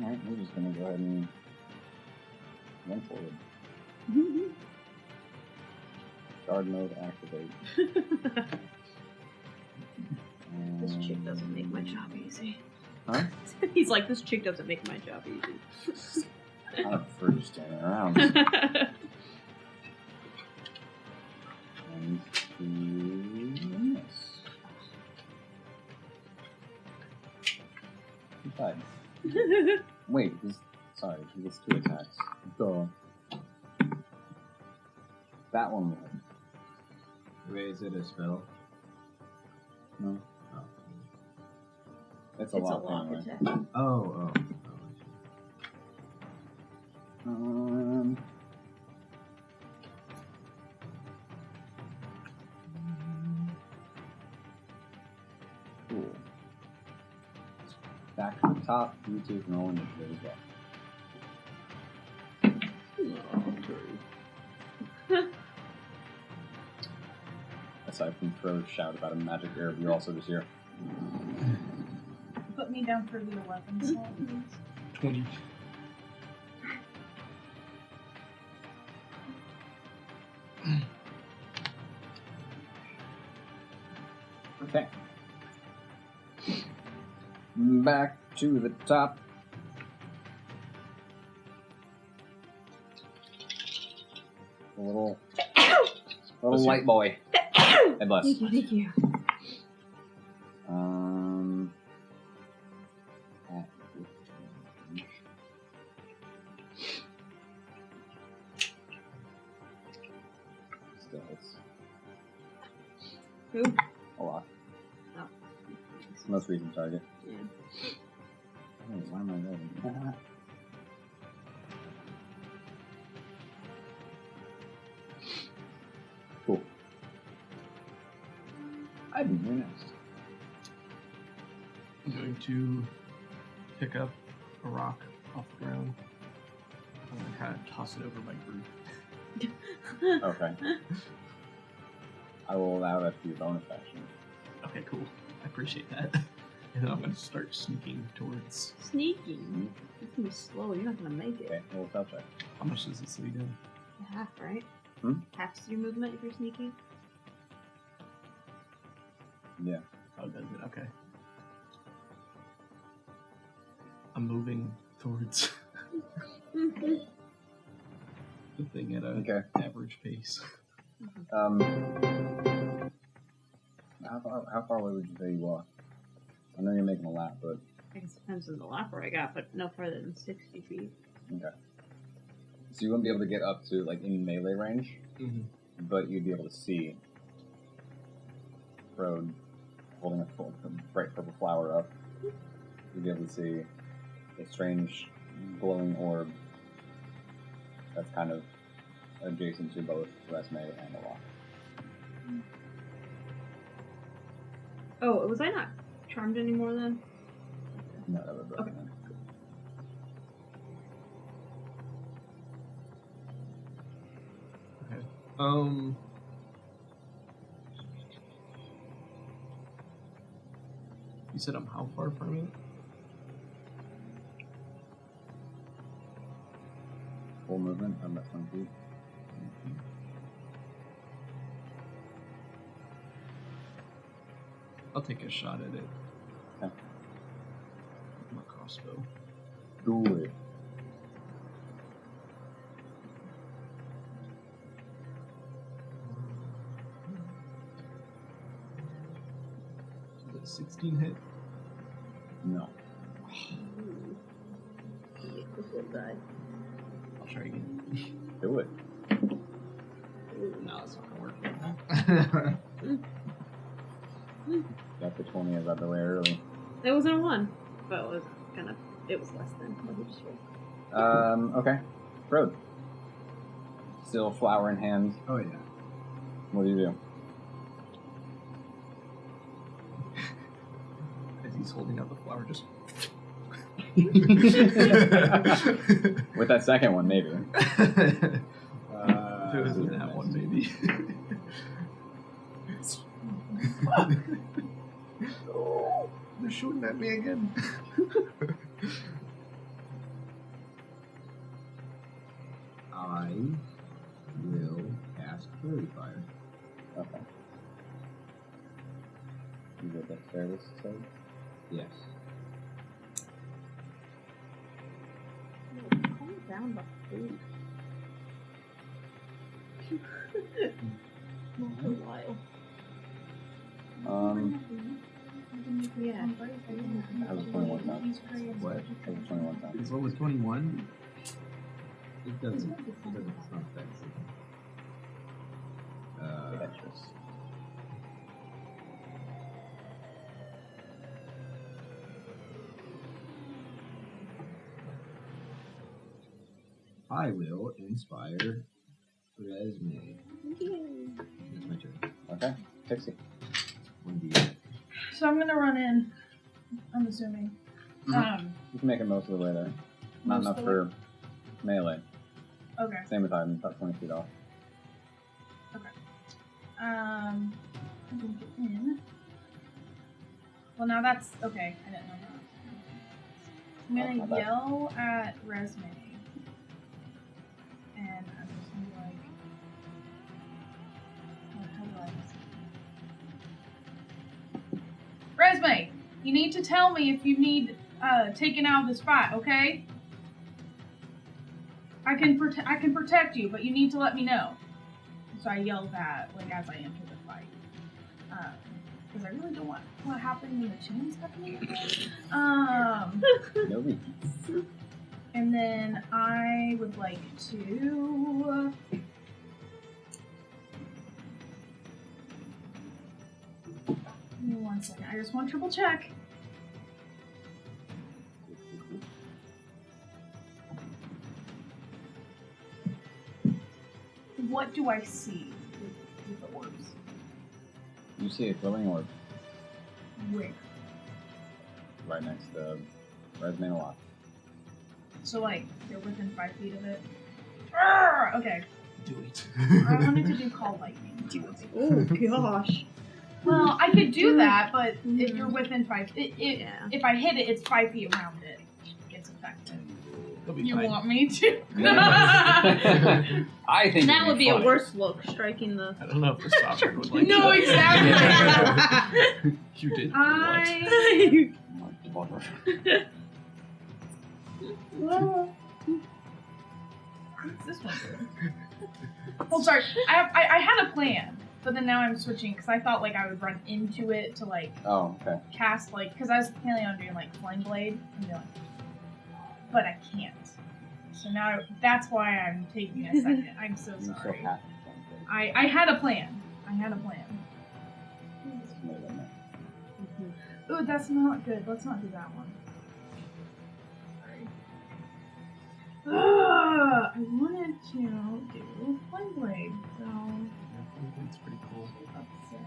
Alright, we're just gonna go ahead and run forward. Guard mode activate. This chick doesn't make my job easy. Huh? He's like, this chick doesn't make my job easy. I prefer just standing around. And miss. He died. Wait, sorry, he gets 2 attacks. Duh. That one will hit. Wait, is it a spell? No. Oh. It's a It's a lot lock anyway. attack. Oh. Cool. Back to the top, you two can roll initiative as well. Aside from Crow's shout about a magic herb, you're also just here. Put me down for the 11 slot, please. 20. Okay. Back to the top. A little light boy. And bless. Thank you. At 15. Still hits. Who? A lot. Oh. Most recent target. Yeah. Wait, why am I rolling? Cool. I didn't hear next. I'm going to pick up a rock off the ground. I'm going to kind of toss it over my group. Okay. I will allow that to be a bonus action. Okay, cool. I appreciate that. And then I'm going to start sneaking towards. Sneaking. It's gonna be slow. You're not gonna make it. Okay, roll spell check. How much does it say down? Half, right? Hmm? Half's your movement if you're sneaking. Yeah. Oh, does it? Okay. I'm moving towards the thing at a Okay. average pace. How far away would you say you are? I know you're making a lap, but I guess it depends on the lapper I got, but no further than 60 feet. okay. So you wouldn't be able to get up to like in melee range, but you'd be able to see Road holding a bright purple flower up. You'd be able to see a strange glowing orb that's kind of adjacent to both Resme and the lock. Oh, was I not charmed anymore then? No, that would broken it. Okay. You said I'm how far from it? Full movement, I'm at 20 feet. I'll take a shot at it. Okay. With my crossbow. Do it. Is it 16 hit? No. This will die. I'll try again. Do it. No, it's not gonna work. Got the 20 out of the way early. It wasn't a 1, but it was it was less than what he just rolled. Okay. Road. Still flower in hand. Oh yeah. What do you do? As he's holding out the flower, just. With that second one, maybe. If it was in that one, maybe. Oh, they're shooting at me again. I will cast Fairy Fire. Okay. You get that service save? Yes. Calm down the food. A while. Yeah. That was 21 times. What? That was 21 times. What was 21? It doesn't. It's not fancy. Tetris. I will inspire Resme. That's my turn. Okay. Pixie. 1d8. So I'm gonna run in. I'm assuming. You can make it most of the way there. Not Most enough of the for melee. Okay. Same with Ivan, about 20 feet off. I'm gonna get in. Well, now that's okay. I didn't know that. I'm Not gonna bad. yell at Resme, and I'm just gonna be like, how do I? Resme, you need to tell me if you need taken out of this fight, okay? I can protect you, but you need to let me know. So I yell that as I enter the fight, because I really don't want what happened when the chains happening again. No repeats. And then I would like to. Give me 1 second. I just want to triple check. What do I see with the orbs? You see a glowing orb Where? right next to Resme a lot. So they're within 5 feet of it. Arrgh! Okay. Do it. I wanted to do call lightning. Oh gosh. Well, I could do that, but if you're within 5, Yeah. if I hit it, it's 5 feet around it. It's effective. It'll be You fine. want me to? I think That it'd would be a fun. worse look, striking the. I don't know if the sovereign would like No, that. exactly. You did what? What's this one do? Well, sorry. I had a plan, but then now I'm switching because I thought I would run into it to Oh, okay. cast because I was planning on doing Flame Blade and be but I can't. So now that's why I'm taking a second. I'm so You still sorry. have to I had a plan. Ooh, that's not good. Let's not do that one. Sorry. I wanted to do Flame Blade, so It's pretty cool. upset.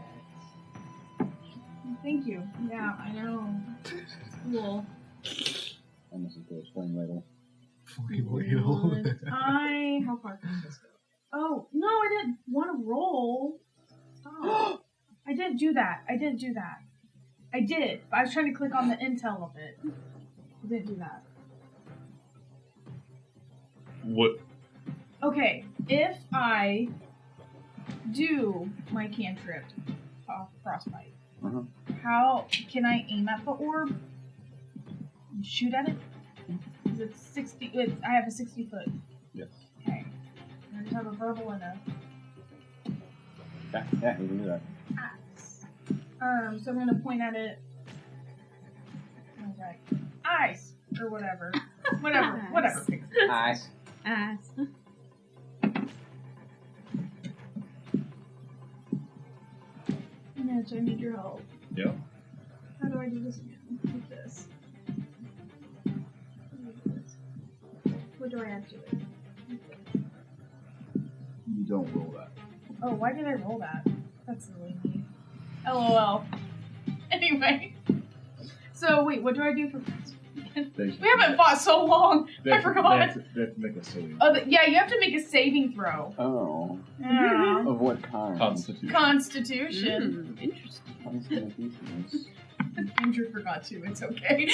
Thank you. Yeah, I know. Cool. Almost as good as flame ladle. How far can this go? Oh, no, I didn't want to roll. Stop. I didn't do that. I did. But I was trying to click on the intel of it. I didn't do that. What? Okay, if I do my cantrip off frostbite, how can I aim at the orb and shoot at it? Is it 60? I have a 60-foot. Yes. Okay. I just have a verbal and a Yeah, you can do that. axe. So I'm gonna point at it. Okay. Eyes or whatever. Whatever. Nice. Ass. Mitch, I need your help. Yeah. How do I do this again? Like this. What do I add to it? You don't roll that. Oh, why did I roll that? That's really mean. LOL. Anyway. So, wait, what do I do for this? We haven't fought so long. I forgot. They have to make a saving. Oh, yeah, you have to make a saving throw. Oh. Yeah. Of what kind? Constitution. Constitution. Interesting. Constitution. Andrew forgot to. It's okay.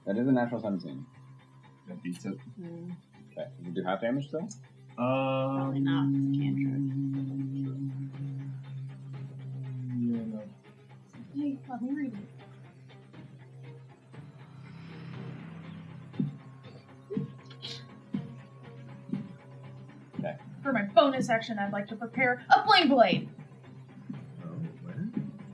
That is a natural 17. That beats it. Okay. Did you do half damage still? Probably not. It's a cantrip. Yeah, no. Hey, let me read it. Okay. For my bonus action, I'd like to prepare a flame blade.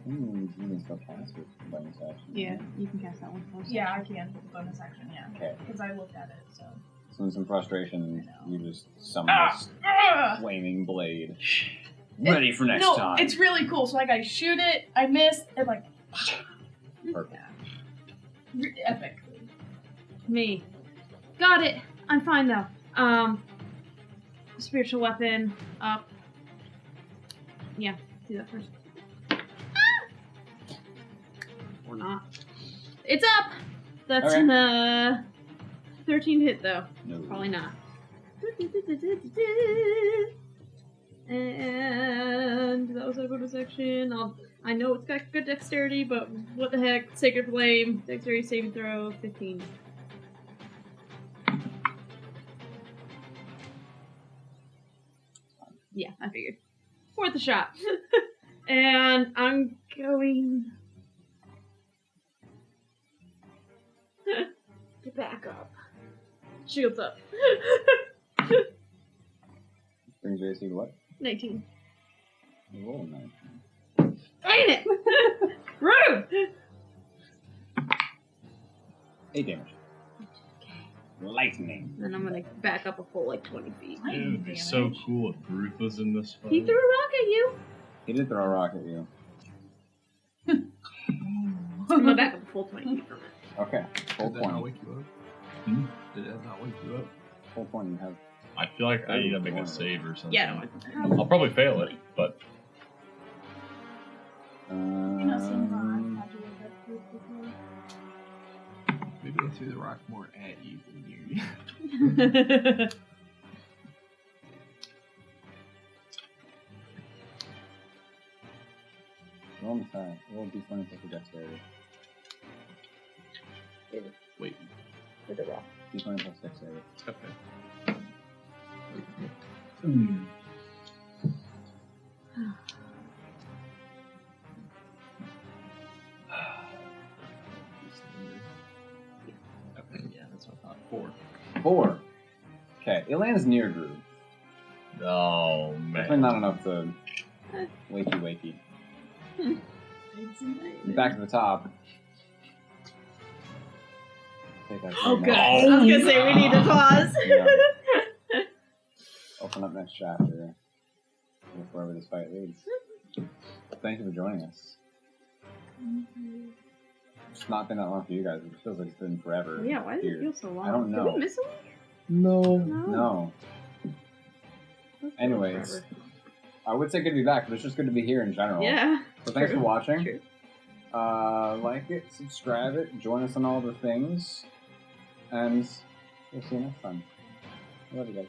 You can still cast it bonus action. Yeah, you can cast that one first. Yeah, I can with the bonus action, yeah. Okay. Because I looked at it, so. So in some frustration, you just summon this flaming blade. Ready for next time. No, it's really cool. So, like, I shoot it, I miss, and, like, Perfect. epic. Me. Got it. I'm fine though. Spiritual weapon up. Yeah, do that first. Or not. It's up! That's Okay. an 13 hit though. No. Probably not. And that was our bonus action. I know it's got good dexterity, but what the heck? Sacred Flame, dexterity saving throw, 15. Yeah, I figured. Worth a shot. And I'm going to back up. Shields up. Brings your AC to what? 19. You roll a 9. Dang it! Rude! 8 damage. Lightning. Then I'm gonna back up a full like 20 feet. It would be so cool if Ruth was in this fight. He threw a rock at you. He did throw a rock at you. I'm gonna back up a full 20 feet from it. Okay. Full Did that not point. wake you up? Hmm? Did that not wake you up? Full point you have. I feel like I need to make a save or something. Yeah, I'll probably fail it, but Maybe I threw the rock more at you than you. Roll on the side. Roll D20 plus your dexterity. Wait. With a rock. D20 plus dexterity. Okay. Okay, yeah, that's what I thought. 4. 4. Okay. It lands near Groove. oh Definitely man. not enough to wakey. Back to the top. Oh, good. I was gonna say we need to pause. Yeah. Open up next chapter with wherever this fight leads. Thank you for joining us. It's not been that long for you guys. It feels like it's been forever. Yeah, why does here. it feel so long? I don't know. Did we miss a week? No. No. Feels Anyways. forever. I would say good to be back, but it's just good to be here in general. Yeah. So thanks true, for watching. true. Like it, subscribe it, join us on all the things, and we'll see you next time. I love you guys.